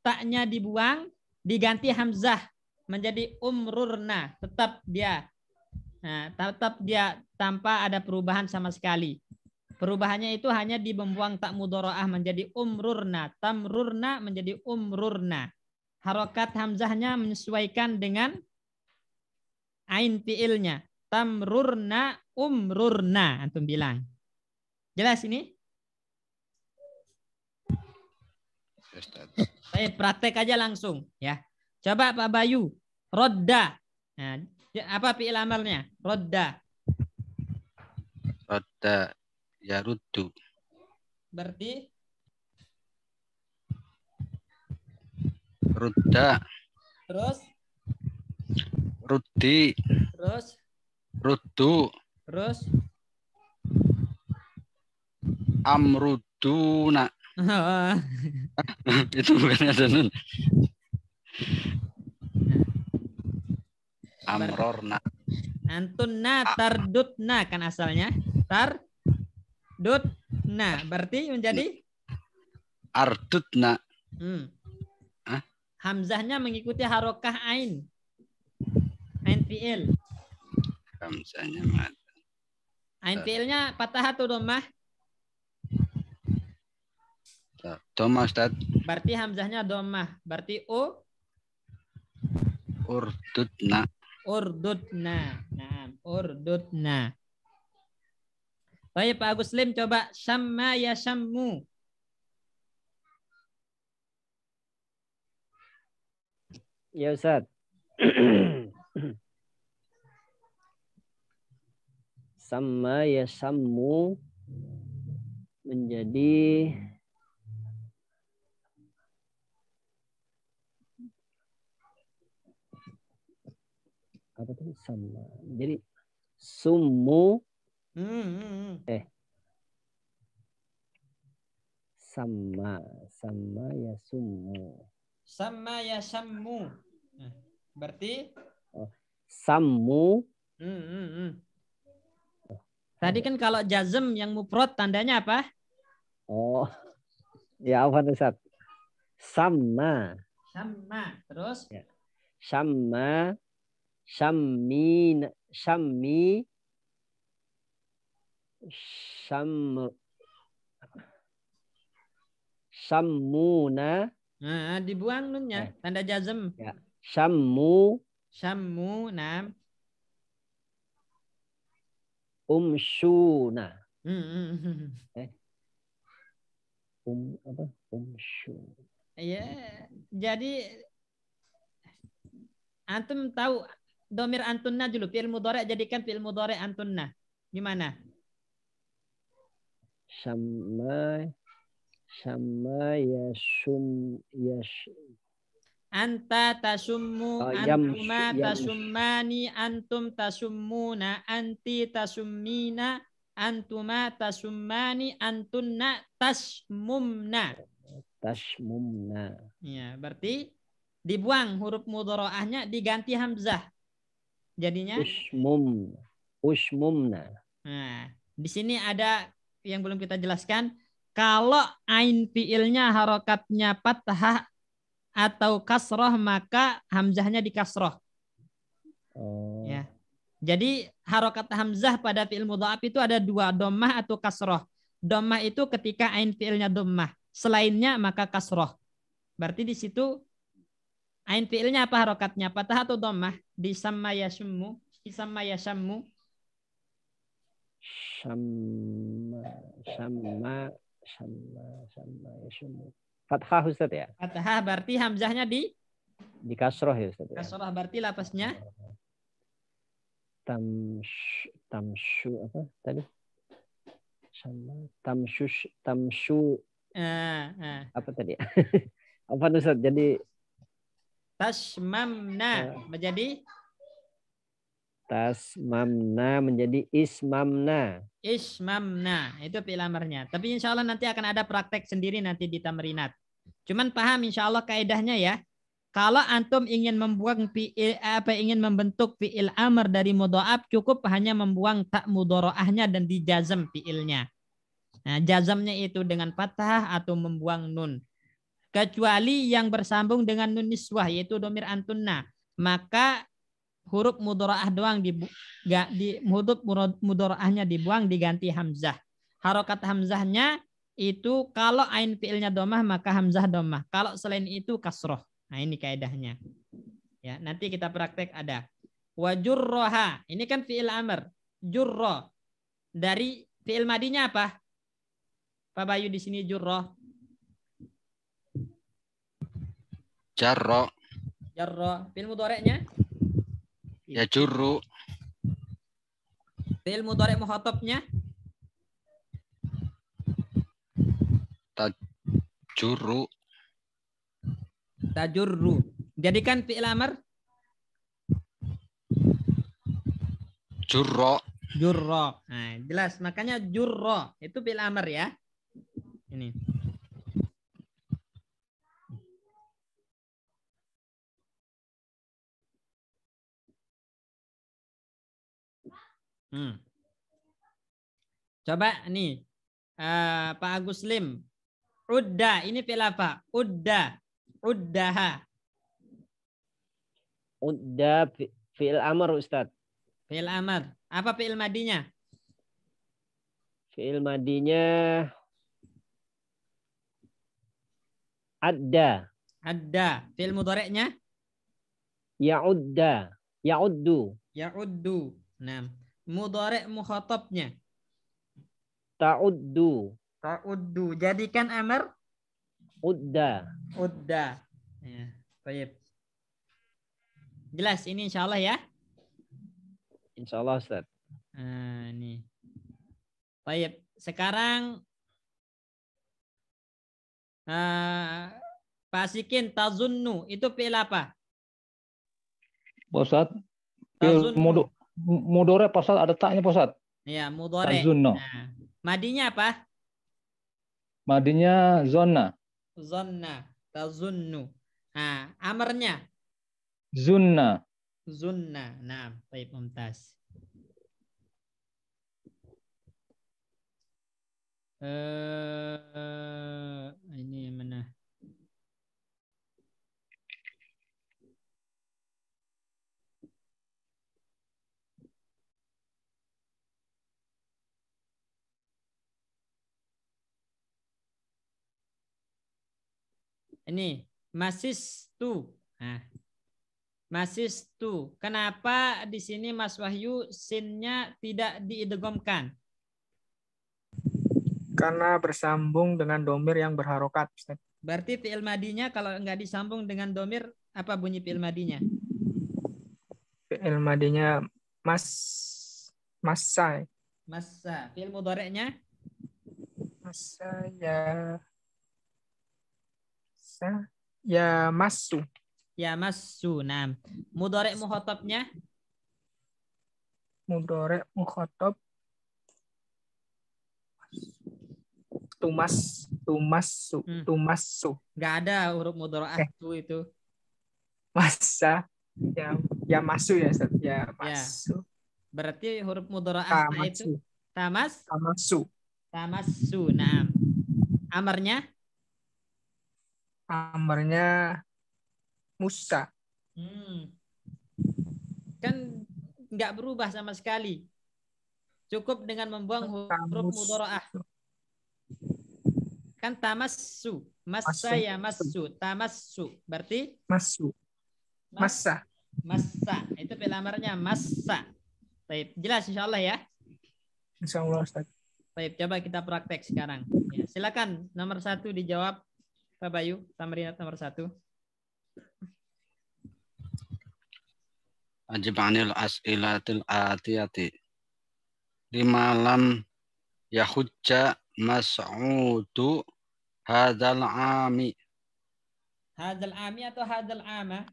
taknya dibuang, diganti hamzah menjadi umrurna, tetap dia tanpa ada perubahan sama sekali. Perubahannya itu hanya di membuang tak mudharaah menjadi umrurna, tamrurna menjadi umrurna. Harokat hamzahnya menyesuaikan dengan ain fiilnya. Tamrurna, umrurna, antum bilang. Jelas ini? Baik, praktek aja langsung ya. Coba Pak Bayu, rodda. Nah, apa fi'il amalnya? Rodda. Rodda ya ruddu. Berarti Rudda. Terus? Ruddi. Terus? Ruddu. Terus? Amruduna. Itu bukan ada nun. Amrorna. Antunna tardutna kan asalnya. Tardutna. Berarti menjadi ardutna. Hah? Hamzahnya mengikuti harokah ain. Ain fi'il. Hamzahnya mad. Ain fi'ilnya patah atau dhammah? Dhammah Ustaz. Berarti hamzahnya dhammah. Berarti Urdutna. urdutna. Nah, urdutna. Baik Pak Agus Lim, coba syamma ya syammu. Ya Ustaz. Sama ya sammu menjadi apa tadi sama. Jadi summu sama ya summu. Sama ya syammu. Nah, berarti Sammu. Tadi kan kalau jazm yang mufrad tandanya apa? Oh. Ya apa Ustaz? Sama. Sama. Terus? Ya. Sama. Syammi. Syammi. Syammuna. Nah, dibuang nunnya. Tanda jazm. Ya. Syammu. Syammu. Nam. Umshuna. Apa? Umshu. Iya. Jadi antum tahu domir antunna dulu. Fi'il mudhari' jadikan fi'il mudhari' antunna. Gimana? Sama yasum Anta tasummu, antuma tasummani, antum tasummuna, anti tasummina, antuma tasummani, antunna tasmumna. Tasmumna. Ya, berarti dibuang huruf mudharaahnya diganti hamzah. Jadinya usmumna. Nah, di sini ada yang belum kita jelaskan. Kalau ain fiilnya harokatnya fathah atau kasroh maka hamzahnya di kasroh. Oh. Ya. Jadi harokat hamzah pada fiil mudha'af itu ada dua, dhammah atau kasroh. Dhammah itu ketika ain fiilnya dhammah. Selainnya maka kasroh. Berarti di situ ain fiilnya apa harokatnya? Fathah atau dhammah? Di sama yasummu, di sama yasammu. Sama yasummu. Fathah Ustaz ya? Fathah berarti hamzahnya di kasroh ya Ustaz. Kasroh berarti lapasnya tamshu apa tadi? Sama tamshu apa tadi? Apa Ustaz? Jadi tasmamna menjadi ismamna. Ismamna itu fi'il amarnya. Tapi insya Allah nanti akan ada praktek sendiri nanti di tamrinat. Cuman paham insya Allah kaidahnya ya. Kalau antum ingin membuang ingin membentuk fi'il amr dari mudha'af cukup hanya membuang tak mudharaahnya dan dijazm fi'ilnya. Nah, jazmnya itu dengan fathah atau membuang nun. Kecuali yang bersambung dengan nun niswah yaitu domir antunna, maka huruf mudharaah doang huruf mudharaahnya dibuang diganti hamzah. Harokat hamzahnya itu kalau ain fi'ilnya dhammah maka hamzah dhammah. Kalau selain itu kasroh. Nah, ini kaidahnya. Ya, nanti kita praktek ada. Wa jurroha. Ini kan fi'il amr. Jurro. Dari fi'il madinya apa? Pak Bayu di sini jurro. Jarro. Jarro. Fi'il mudhari'nya? Ya jurru. Fi'il mudhari' mukhatabnya? Tajurru. Tajurru. Jadikan fi'il amr Jurro. jurro. Nah, jelas makanya jurro itu fi'il amr ya. Ini. Coba nih, Pak Agus Lim. Udda, ini fi'il apa? Udda. Uddaha. Udda fi'il amr Ustaz. Fi'il amr. Apa fi'il madinya? Fi'il madinya adda. Adda. Fi'il mudhari'nya? Ya'udda. Ya'uddu. Ya'uddu. Nah, mudhari' mukhatabnya? Ta'uddu. Ta'uddu. Jadikan amr? Udda. Udda. Ya, baik. Jelas ini insyaallah ya? Insyaallah Ustaz. Ini. Baik. Sekarang Pak Sikin, tazunnu itu fi'il apa? Pak Ustaz, fi'il mudhari Pak Ustaz, ada taknya Pak Ustaz. Iya, mudhari. Tazunnu. Nah, madinya apa? Madinya zonna. Zonna, tazunnu. Nah, amarnya? Zunna. Zunna. Nah, baik, mumtaz. Ini mana? Ini masistu. Nah, masistu. Kenapa di sini Mas Wahyu sinnya tidak diidghamkan? Karena bersambung dengan domir yang berharokat, Ustaz. Berarti fi'il madinya kalau nggak disambung dengan domir, apa bunyi fi'il madinya? Fi'il madinya massa. Massa. Fi'il mudhari'nya? Massa ya massu. Ya massu. Nah, mudhari' mukhatabnya? Mudhari' mukhatab tumassu. Nggak ada huruf mudhari'ah itu. Massa ya massu ya Ustaz. Ya massu. Berarti huruf mudhari'ah itu tamassu. Nah, amarnya? Amarnya musa. Kan nggak berubah sama sekali. Cukup dengan membuang huruf mudhari'ah. Kan tamassu. Massa ya massu. Tamassu. Berarti? Massu. Massa. Massa. Itu fi'il amarnya massa. Baik, jelas insyaallah ya? Insyaallah Ustaz. Baik, coba kita praktek sekarang. Ya, silakan nomor 1 dijawab Pak Bayu, tamrinat nomor 1. Ajib anil as'ilatil atiyati. Lima lam yahujja mas'udu hadzal ami. Hadzal ami atau hadzal ama?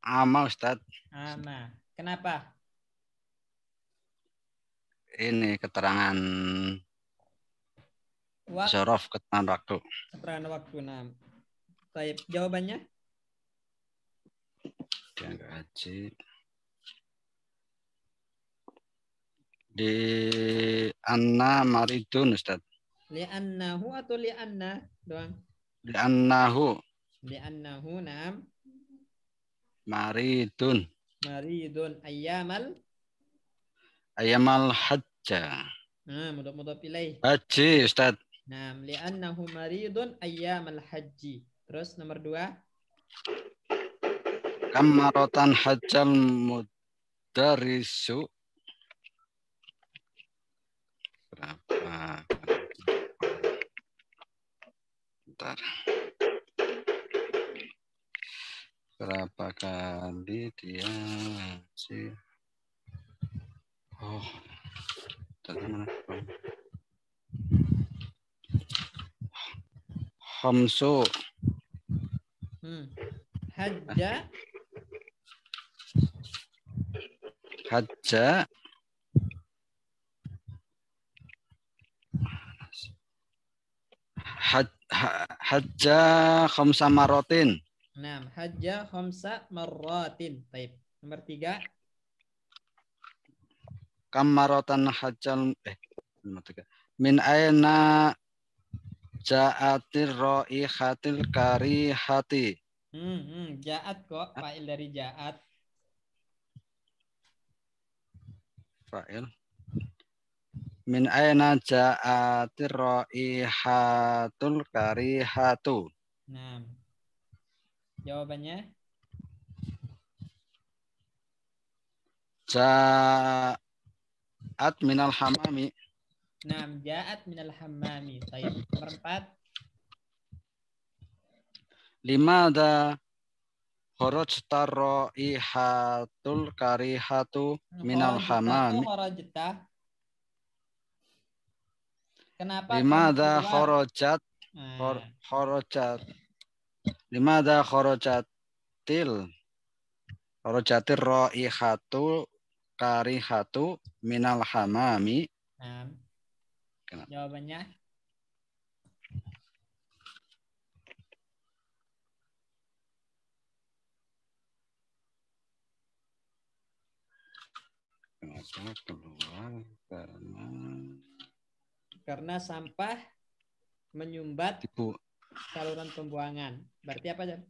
Ama Ustaz. Ama. Kenapa? Ini keterangan Zorof, keterangan waktu. Keterangan waktu. Nah, baik, jawabannya? Yang kaji di anna maridun Ustaz. Li'annahu atau li'anna doang? Li'annahu. Li'annahu, naam. Maridun. Maridun ayyamal hajja. Nah, mudah-mudah pilih. Haji Ustaz. Nah, li'annahu maridun ayyamal haji. Terus nomor 2. Kamaratan hajjal mudarrisu. Berapa? Bentar. Berapa kali dia sih? Oh. Tadi mana? Khamsu. Hajja khamsa marotin. Nah, hajja khamsa marratin. Baik. Nomor 3. Kamarotan hajjal min aina ja'atir raihatil karihati. Ja'at kok, fa'il dari ja'at. Fa'il. Min aina ja'atir raihatul karihatu. Nah, jawabannya Ja'at minal hamami. nah, ja'at minal hammami. Baik, nomor 4. Limada kharajta raihatul karihatu minal hamami. Kharajta. Kenapa Limada kamu keluar? kharajat Limada kharajatir raihatu karihatu minal hamami. Nah, jawabannya Kenapa keluar? karena sampah menyumbat Ibu. saluran pembuangan. Berarti apa, Jan?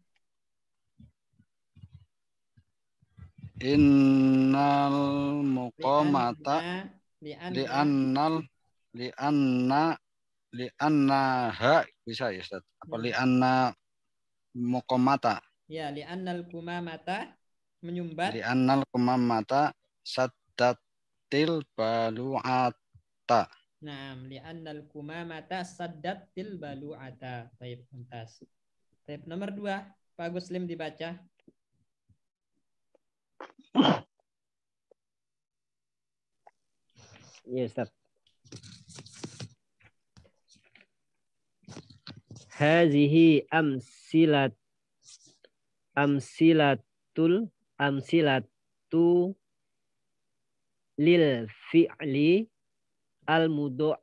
Innal muqamata li'annaha bisa ya Ustaz? Apa li'anna muqamata? Ya, li'annal kumamata menyumbat. Li'annal kumamata saddatil balu'ata. Naam, li'annal kumamata saddatil balu'ata. Baik, tuntas. Baik, nomor 2, Pak Guslim dibaca. Ya, Ustaz. Hazihi amsilatu lil fi'li al-mudha'afu.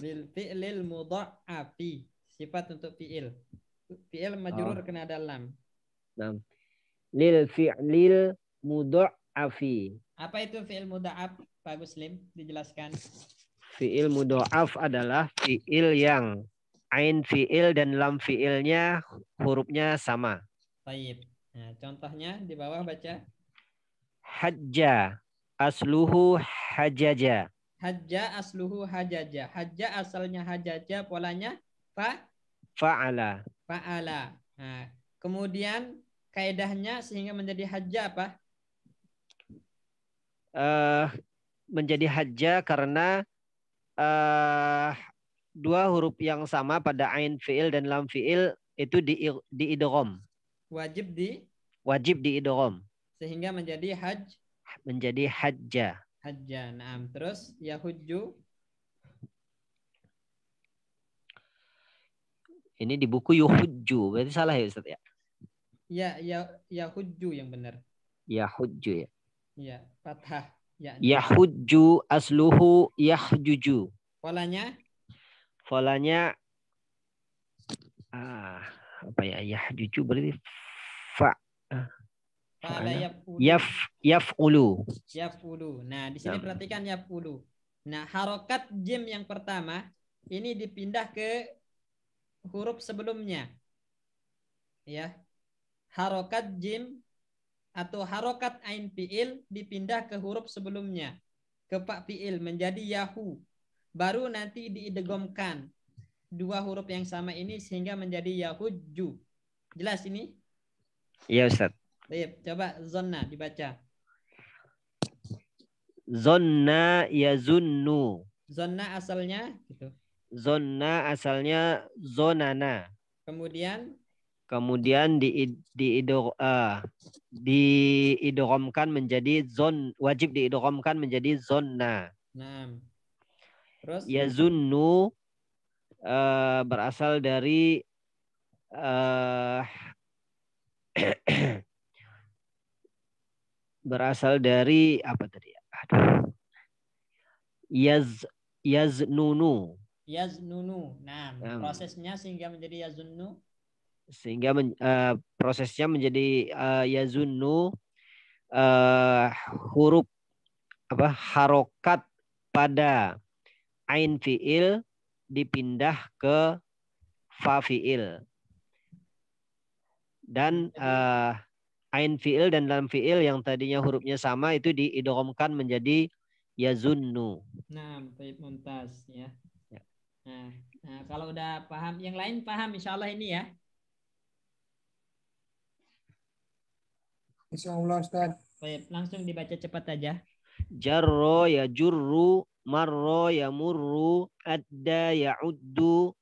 Bil fi'lil mudha'afi. Sifat untuk fi'il. Fi'il majrur kena dalam. Nah. Lil fi'lil mudha'afi. Apa itu fi'il mudha'af, Pak Guslim? Dijelaskan. Fi'il mudha'af adalah fi'il yang ain fi'il dan lam fi'ilnya hurufnya sama. Baik. Nah, contohnya di bawah baca. Hajja asluhu hajaja. Hajja asluhu hajaja. Hajja asalnya hajaja, polanya fa'ala. Fa'ala. Nah, kemudian kaidahnya sehingga menjadi hajja apa? Menjadi hajja karena dua huruf yang sama pada ain fi'il dan lam fi'il itu diidgham. Wajib diidgham. Sehingga menjadi menjadi hajja. Hajja. Nah, terus yahujju. Ini di buku yuhujju. Berarti salah ya Ustaz ya? Yahujju yang benar. Yahujju ya. Ya, fathah. Yahujju asluhu yahjuju. Polanya apa ya? Yahjuju berarti yaf'ulu. Nah, di sini perhatikan yaf'ulu. Nah, harokat jim yang pertama ini dipindah ke huruf sebelumnya. Ya. Harokat jim atau harokat ain fi'il dipindah ke huruf sebelumnya. Ke pak fi'il menjadi yahu. Baru nanti diidghamkan dua huruf yang sama ini sehingga menjadi yahujju. Jelas ini? Iya Ustaz. Baik, coba zonna dibaca. Zonna yazunnu. Zonna asalnya gitu. Zonna asalnya zonana. Kemudian diidghamkan menjadi wajib diidghamkan menjadi zonna. Nah. Terus yazunnu berasal dari apa tadi ya? Yaznunu. Nah, prosesnya sehingga menjadi yazunnu. Prosesnya menjadi yazunnu huruf harokat pada ain fiil dipindah ke fa fiil. Dan ain fiil dan lam fiil yang tadinya hurufnya sama itu diidghamkan menjadi yazunnu. Nah, baik, mumtaz ya. Nah, kalau udah paham, yang lain paham insyaallah ini ya. Insyaallah Ustaz. Baik, langsung dibaca cepat aja. Jarro ya jurru, marro ya murru, adda ya uddu,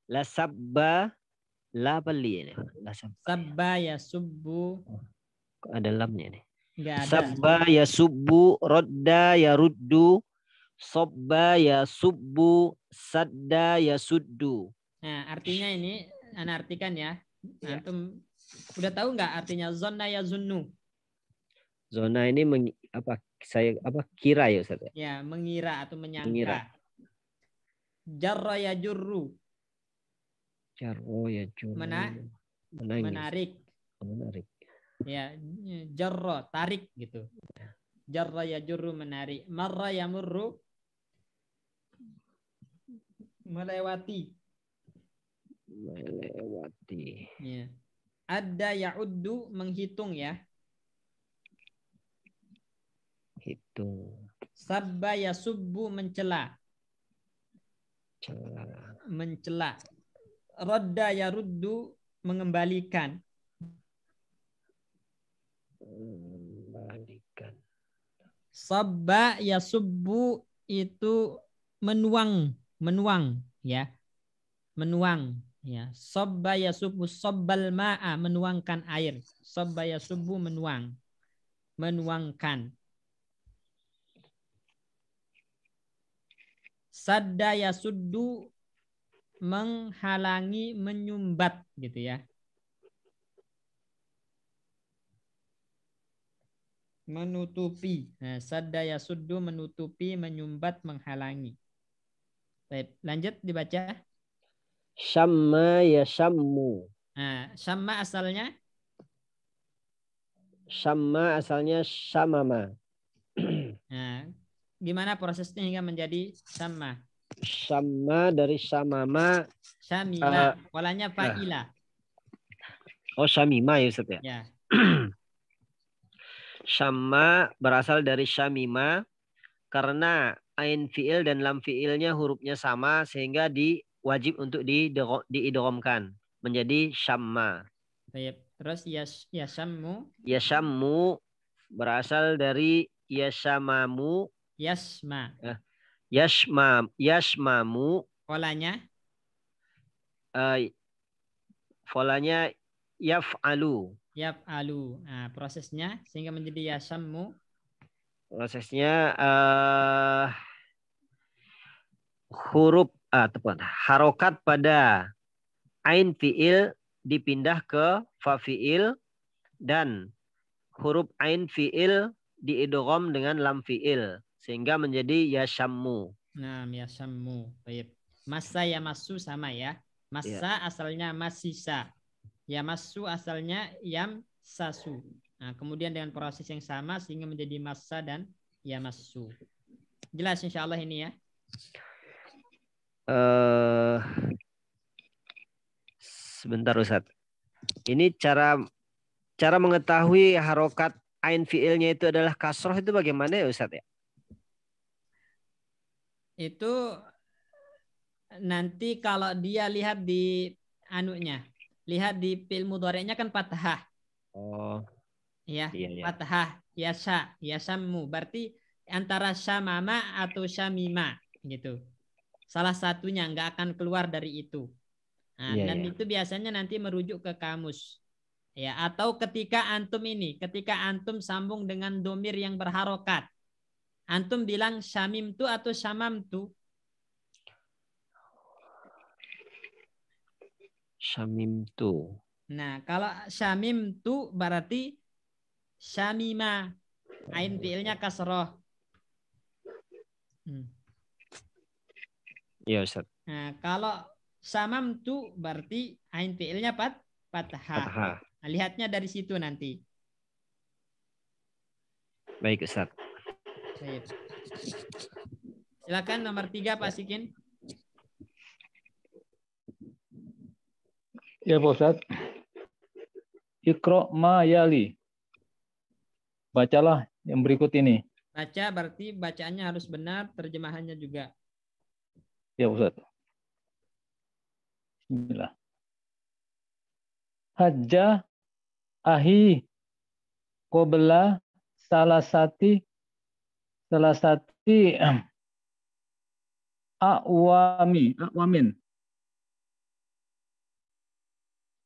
lasabba, la bali. Sabba ya subbu. Ada lamnya nih. Enggak ada. Sabba ya subbu, rodda ya ruddu, sobba ya subbu, sadda ya suddu. Nah, artinya ini ana artikan ya. Antum udah tahu nggak artinya zonna ya zunnu? Zona ini kira ya Ustaz? Ya, mengira atau menyangka. Mengira. Jarra ya jurru. Jarro ya jurru. Menarik. Menarik. Ya, jarra tarik gitu. Jarra ya jurru menarik. Marra ya murru melewati. Melewati. Ya. Ada ya uddu menghitung ya. Hitung. Sabba ya subbu mencela. Mencela. Rodda ya ruddu mengembalikan. Mengembalikan. Sabba ya subbu itu menuang ya. Menuang ya. Sabba ya subbu sabbal ma'a menuangkan air. Sabba ya subbu menuangkan. Sadda ya suddu menghalangi, menyumbat gitu ya. Menutupi. Nah, sadda ya suddu menutupi, menyumbat, menghalangi. Baik, lanjut dibaca. Syamma ya syammu. Nah, syamma asalnya? Syamma asalnya syamama. Nah, gimana prosesnya hingga menjadi syamma? Syamma dari syamama. Syamima, polanya fa'ila. Oh, syamima ya Ustaz ya? Ya. Syamma berasal dari syamima karena ain fiil dan lam fiilnya hurufnya sama sehingga wajib untuk diidghamkan menjadi syamma. Baik. Terus yasyammu? Yasyammu berasal dari yasyamamu. Yasma. Yashmamu. Polanya? Polanya yaf'alu. Yaf'alu. Nah, prosesnya sehingga menjadi yasyammu. Prosesnya huruf harokat pada ain fiil dipindah ke fa fiil dan huruf ain fiil diidgham dengan lam fiil sehingga menjadi yasyammu. Nah, yasyammu. Baik. Massa ya masu sama ya. Massa asalnya masisa. Ya masu asalnya yam sasu. Nah, kemudian dengan proses yang sama sehingga menjadi massa dan ya masu. Jelas insyaallah ini ya. Sebentar Ustaz. Ini cara mengetahui harokat ain fiilnya itu adalah kasroh itu bagaimana ya Ustaz ya? Itu nanti kalau dia lihat di anunya, lihat di fi'il mudhari'nya kan fathah. Oh. Ya, iya. fathah, yasammu. Berarti antara syamama atau syamima gitu. Salah satunya nggak akan keluar dari itu. Nah, dan itu biasanya nanti merujuk ke kamus. Ya, atau ketika antum sambung dengan domir yang berharokat. Antum bilang syamimtu atau syamamtu? Syamimtu. Nah, kalau syamimtu berarti syamima. Ain fiilnya kasroh. Iya Ustaz. Nah, kalau syamamtu berarti ain fiilnya fathah. Nah, lihatnya dari situ nanti. Baik Ustaz. Baik. Silakan nomor 3 Pak Sikin. Ya Pak Ustaz. Iqra ma yali. Bacalah yang berikut ini. Baca berarti bacaannya harus benar, terjemahannya juga. Ya Ustaz. Bismillah. Hajjah ahi qabla salasati awamin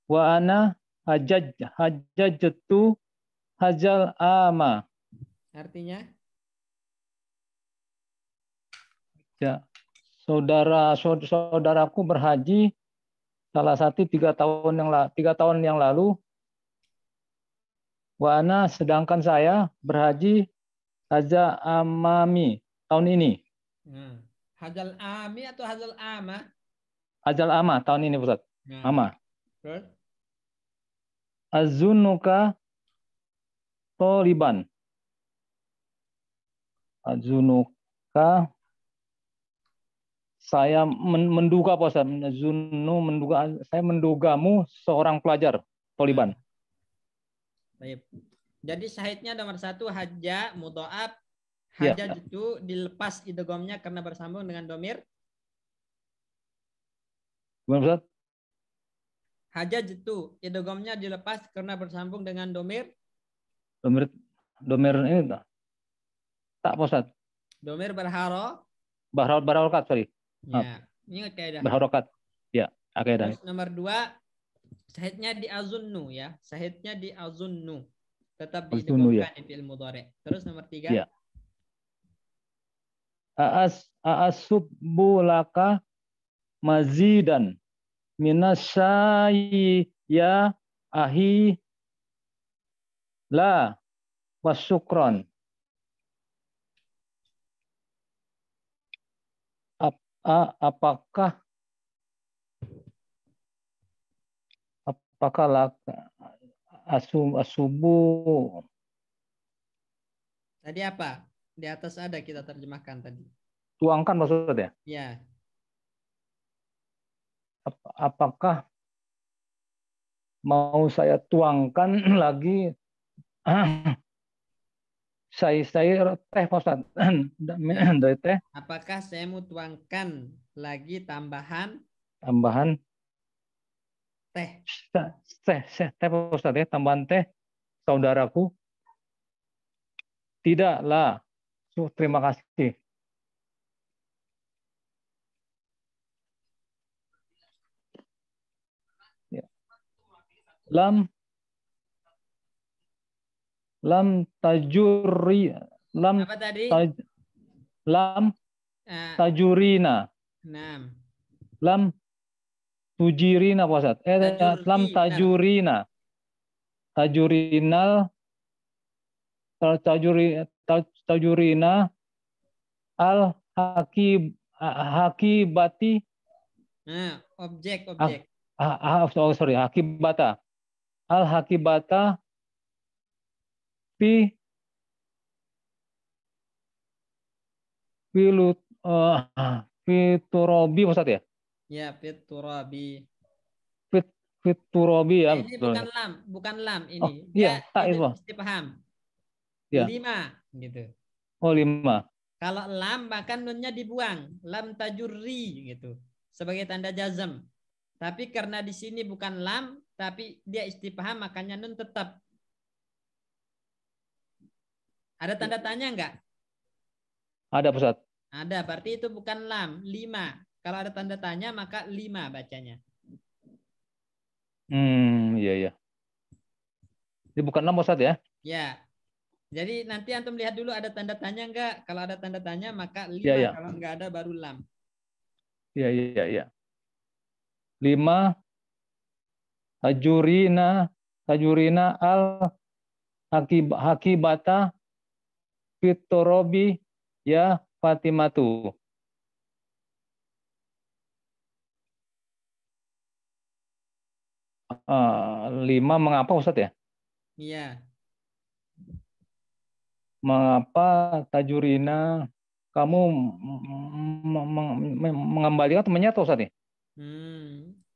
wa ana hajjatu hajjal ama. Artinya? Ya, saudaraku berhaji salah satu 3 tahun yang lalu. Wa ana sedangkan saya berhaji haja amami tahun ini. Hajal ami atau hajal ama? Hajal ama tahun ini Ustaz. Ama. Terus? Azunuka toliban. Azunuka saya menduga Pak Ustaz. Saya mendugamu seorang pelajar toliban. Baik. Jadi syahidnya nomor 1 hajja mudha'af. Hajja Ya. itu dilepas idghamnya karena bersambung dengan domir. Gimana Ustaz? Hajja itu idghamnya dilepas karena bersambung dengan domir. Domir ini tak Pak Ustaz. Domir berharo. Berharokat, sorry. Ya, ingat kaidah. Berharokat. Ya, kaidah. Terus nomor 2 syahidnya di azunnu ya. Syahidnya di azunnu. Tetap diidghamkan di fi'il mudhari'. Terus nomor 3. Ya. A'asubbu laka mazidan minasyayi ya ahi la wasyukron. Apakah asubu Tadi apa? Di atas ada kita terjemahkan tadi. tuangkan maksudnya? Ya. Apakah mau saya tuangkan lagi saya teh Pak Ustaz. Dari teh. Apakah saya mau tuangkan lagi tambahan teh? Teh Pak Ustaz ya, tambahan teh saudaraku. Tidaklah. Terima kasih. Ya. Lam tajuri Apa tadi? Tajurina. Lam tujirina Pak Ustaz. Lam tajurina. Tajurina al hakibati. Objek. Sorry, hakibata. Al hakibata fi fiturobi Ustaz ya? Ya, fiturobi. Fiturobi ya. Ini bukan lam ini. Oh, iya, tak itu. Istifham. Ya. 5 gitu. Oh, 5. Kalau lam maka nunnya dibuang, lam tajurri gitu. Sebagai tanda jazm. Tapi karena di sini bukan lam, tapi dia istifham makanya nun tetap. Ada tanda tanya enggak? Ada Ustaz. Ada, berarti itu bukan lam, 5. Kalau ada tanda tanya maka 5 bacanya. Iya. Ini bukan lam Ustaz ya? Ya. Jadi nanti antum lihat dulu ada tanda tanya enggak? Kalau ada tanda tanya maka 5, ya. Kalau enggak ada baru lam. Iya. 5 tajurina al hakibata fitorobi ya Fatimatu. Lima mengapa Ustaz ya? Iya. Mengapa tajurina kamu mengembalikan temannya atau Ustaz nih?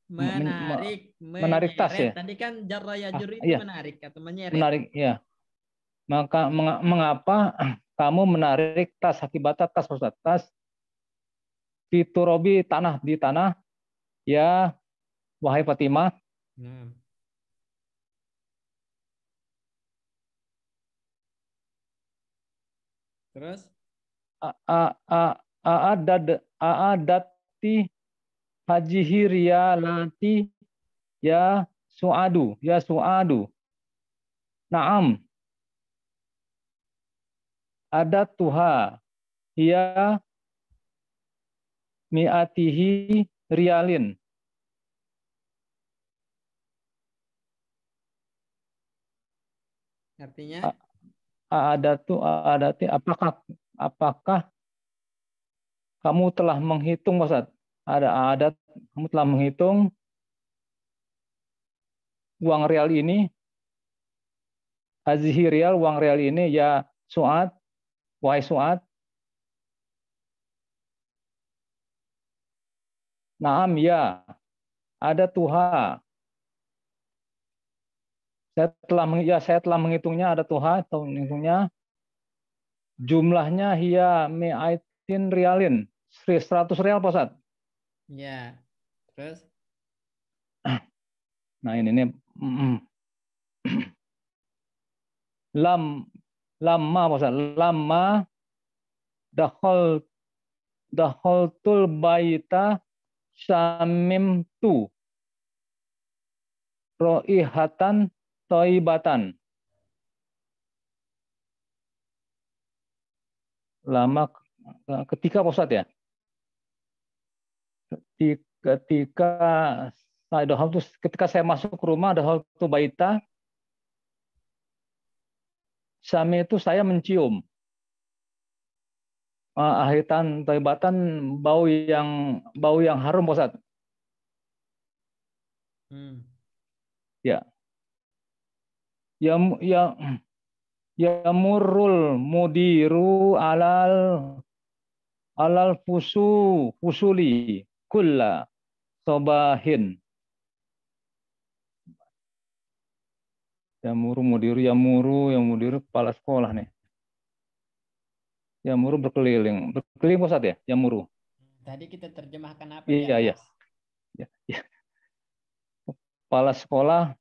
Menarik tas ya? Tadi kan jarra yajur itu Iya, menarik atau menyeret. menarik ya. Maka mengapa kamu menarik tas akibat tas Ustaz? Tas fiturobi tanah di tanah ya wahai Fatimah. Terus aadati hajihi riyalati ya suadu ya suadu. Naam. Ada tuha ya mi'atihi riyalin. Artinya? Adati apakah kamu telah menghitung Ustaz? Ada kamu telah menghitung uang real ini? Hazihi riyal, uang real ini ya Suad, wahai Suad. Naam ya. Ada tuha. Saya telah menghitungnya, ada tuha atau menghitungnya. Jumlahnya hia mi'aitin rialin. 100 rial Pak Ustaz. Ya. Terus? Nah ini lama Pak Ustaz. Lama dakhaltul baita syamimtu roihatan toibatan. Lama ketika Pak Ustaz ya. Ketika saya masuk ke rumah dakhaltu baita syami itu saya mencium ahitan toibatan bau yang harum Pak Ustaz. Ya. Yamurrul mudiru alal fusuli kulla sobahin. Yamuru kepala sekolah nih. Yamuru berkeliling Pak Ustaz ya, Yamuru. Tadi kita terjemahkan apa di atas? Iya. Kepala sekolah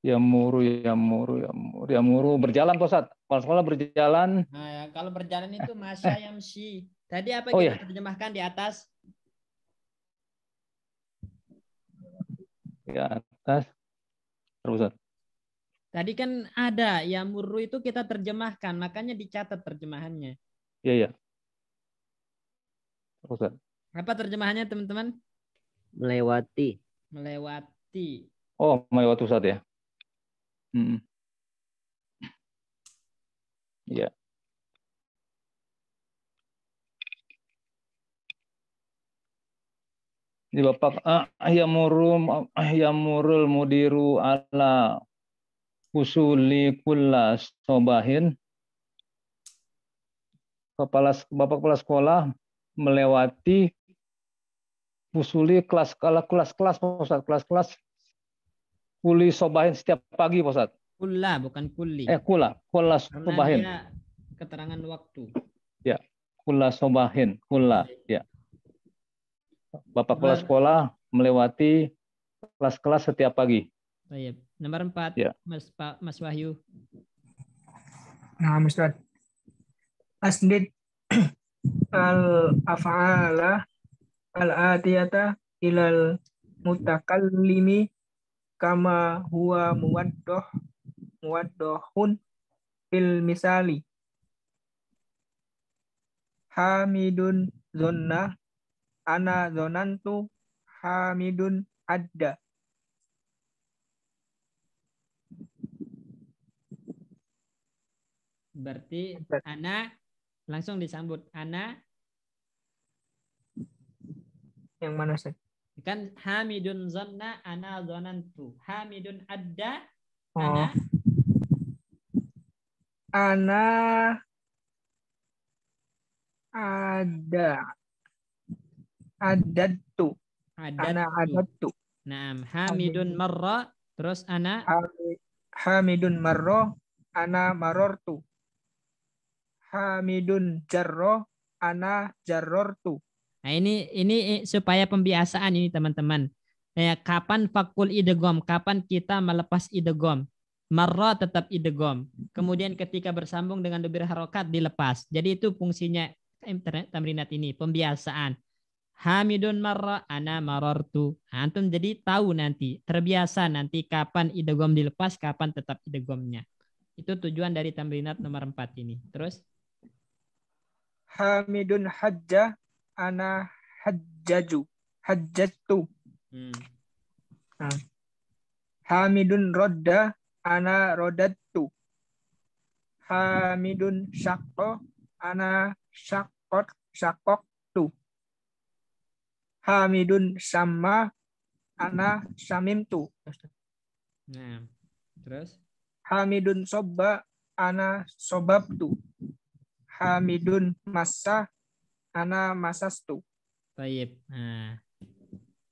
Yamuru berjalan Pak Ustaz. Kepala sekolah berjalan. Nah, ya, kalau berjalan itu masya yamshi. Tadi apa kita terjemahkan di atas? Di atas. Terus Ustaz. Tadi kan ada yamuru itu kita terjemahkan, makanya dicatat terjemahannya. Iya. Terus Ustaz. Apa terjemahannya teman-teman? Melewati. Oh, melewati Ustaz ya. Iya. Ini Bapak yamurul mudiru ala usuli kulla sobahin. Bapak kepala sekolah melewati usuli kelas-kelas kelas kuli sobahin setiap pagi Pak Ustaz. Kulla bukan kuli. Kulla sobahin. Dia keterangan waktu. Ya, kulla sobahin, kulla ya. Bapak kepala sekolah melewati kelas-kelas setiap pagi. Baik. Nomor 4, ya. Mas Wahyu. Nah, Ustaz. Asnid al-af'ala al-atiyata ilal mutakallimi kama huwa muwaddohun fil misali. Hamidun zonna ana zonantu hamidun adda. Berarti ana langsung disambut. Ana yang mana Ustaz? Kan hamidun zonna ana zonantu. Hamidun adda Oh. Ana adadtu. Ana adadtu. Naam, Hamidun marra, terus ana Hamidun marro, ana marortu. Hamidun jarro, ana jarrortu. Nah, ini supaya pembiasaan ini teman-teman. Kapan fakul idgham, kapan kita melepas idgham. Marra tetap idgham. Kemudian ketika bersambung dengan dobir harokat dilepas. Jadi itu fungsinya tamrinat ini, pembiasaan. Hamidun marra, ana marartu. Antum jadi tahu nanti, terbiasa nanti kapan idgham dilepas, kapan tetap idghamnya. Itu tujuan dari tamrinat nomor 4 ini. Terus Hamidun hajja, ana hajjatu. Hamidun rodda, ana rodattu. Hamidun syakko, ana syakoktu. Hamidun sama, ana samimtu. nah, terus Hamidun soba, ana sobabtu. Hamidun masa, ana masastu. baik. Nah,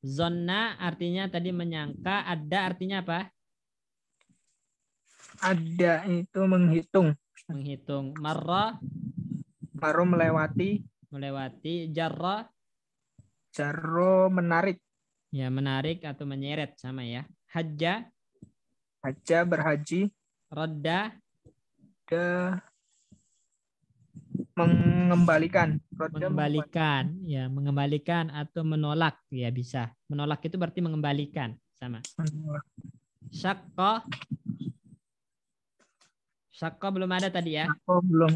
zonna artinya tadi menyangka, ada artinya apa? Ada itu menghitung. Menghitung. Marra Maro melewati. Jarra Jarro menarik. ya menarik atau menyeret sama ya. Hajja Berhaji. Rodda Mengembalikan. ya mengembalikan atau menolak ya bisa. Menolak itu berarti mengembalikan sama. Syakka belum ada tadi ya. Belum.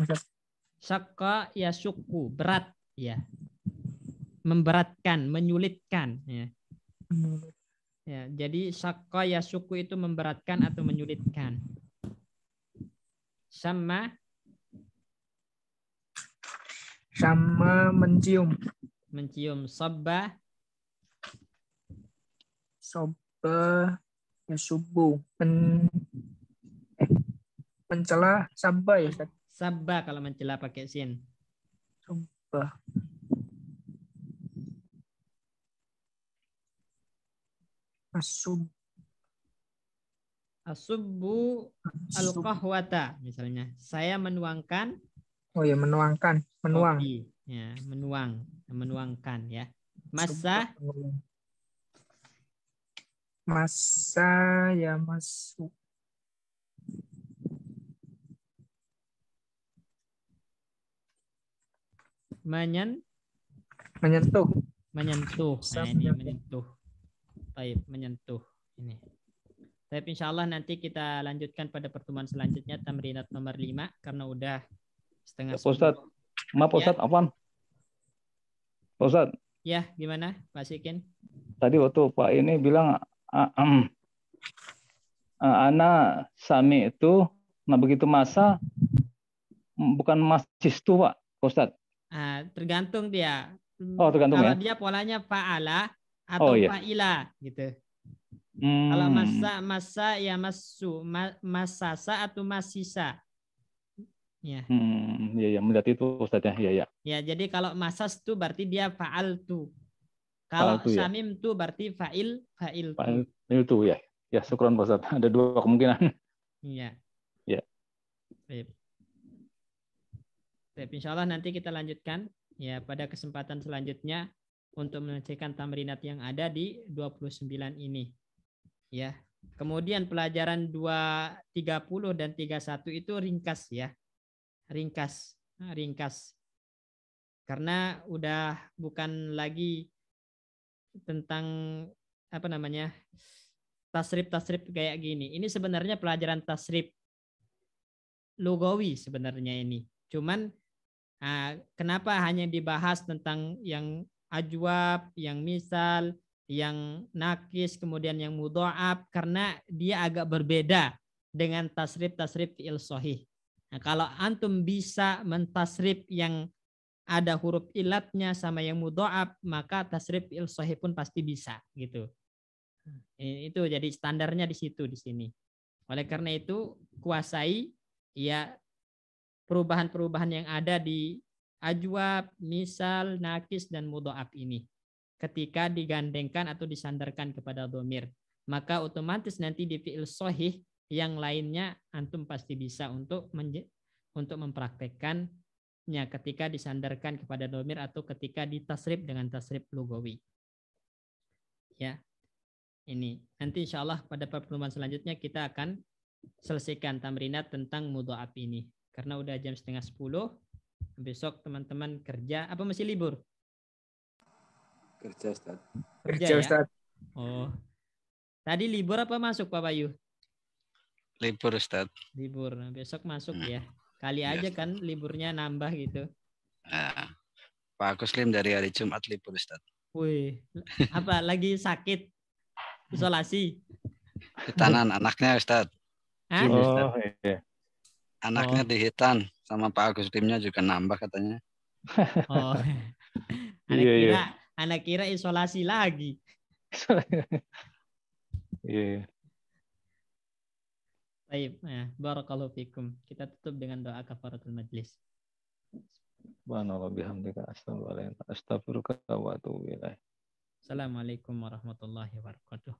Syakka ya suku berat ya. Memberatkan, menyulitkan ya. Ya, jadi syakka ya suku itu memberatkan atau menyulitkan. Sama mencium. Sabba ya subuh. Mencela sabba ya Ustaz. Sabba kalau mencela pakai sin. Sabba. Asubbu al-qahwata misalnya. Saya menuangkan. Oh ya, menuang. Kopi. Ya, menuangkan ya. Masa ya masuk. Menyentuh. Nah, ini menyentuh. Baik, menyentuh ini. Tapi insya Allah nanti kita lanjutkan pada pertemuan selanjutnya tamrinat nomor 5 karena udah setengah 10. Ustaz, maaf Ustaz, apaan? Ustaz. Ya, gimana Pak Sikin? Tadi waktu Pak ini bilang ana sami itu, nah begitu masa bukan masistu Pak Ustaz. Tergantung dia. Oh, tergantung kalau ya. Dia polanya fa'ala atau fa'ila gitu. Kalau masa ya masasa atau masisa. Ya. Iya, berarti itu Ustaz ya. Iya. Ya, jadi kalau masas tu berarti dia fa'al tu. Kalau samim tu berarti fa'il tu ya. Ya, syukran Pak Ustaz. Ada dua kemungkinan. Iya. Ya. Baik. Insyaallah nanti kita lanjutkan ya pada kesempatan selanjutnya untuk menyelesaikan tamrinat yang ada di 29 ini. Ya. Kemudian pelajaran 230 dan 31 itu ringkas ya. Ringkas. Karena udah bukan lagi tentang tasrif kayak gini. Ini sebenarnya pelajaran tasrif lugawi sebenarnya ini. Cuman kenapa hanya dibahas tentang yang ajwab, yang misal, yang nakis, kemudian yang mudha'af, karena dia agak berbeda dengan tasrif fi'il sahih. Nah, kalau antum bisa mentasrif yang ada huruf ilatnya sama yang mudha'af, maka tasrif fi'il sahih pun pasti bisa gitu. Itu jadi standarnya di sini. Oleh karena itu kuasai ya perubahan-perubahan yang ada di ajwab, misal, nakis, dan mudha'af ini. Ketika digandengkan atau disandarkan kepada dhamir. Maka otomatis nanti di fi'il sahih yang lainnya antum pasti bisa untuk mempraktekkannya ketika disandarkan kepada dhamir atau ketika ditasrif dengan tasrif lugawi. Ya. Ini nanti insya Allah pada pertemuan selanjutnya kita akan selesaikan tamrinat tentang mudha'af ini karena udah jam 9:30. Besok teman-teman kerja apa masih libur? Kerja, Ustaz. Kerja, ya? Ustaz. Oh. Tadi libur apa masuk Pak Bayu? Libur, Ustaz. Libur. Besok masuk ya. Kali aja kan liburnya nambah gitu. Nah, Pak Kuslim dari hari Jumat libur, Ustaz. Wih, apa lagi sakit? Isolasi. Hitanan anaknya, Ustaz. Hah? Oh, iya. Anaknya dihitan sama Pak Kuslimnya juga nambah katanya. Oh. Anak kira isolasi lagi. Iya. Baik, ya, barakallahu fikum. Kita tutup dengan doa kafaratul majlis. Subhanallah bihamdika astaghfiruka wa atubu ilaik. Assalamualaikum warahmatullahi wabarakatuh.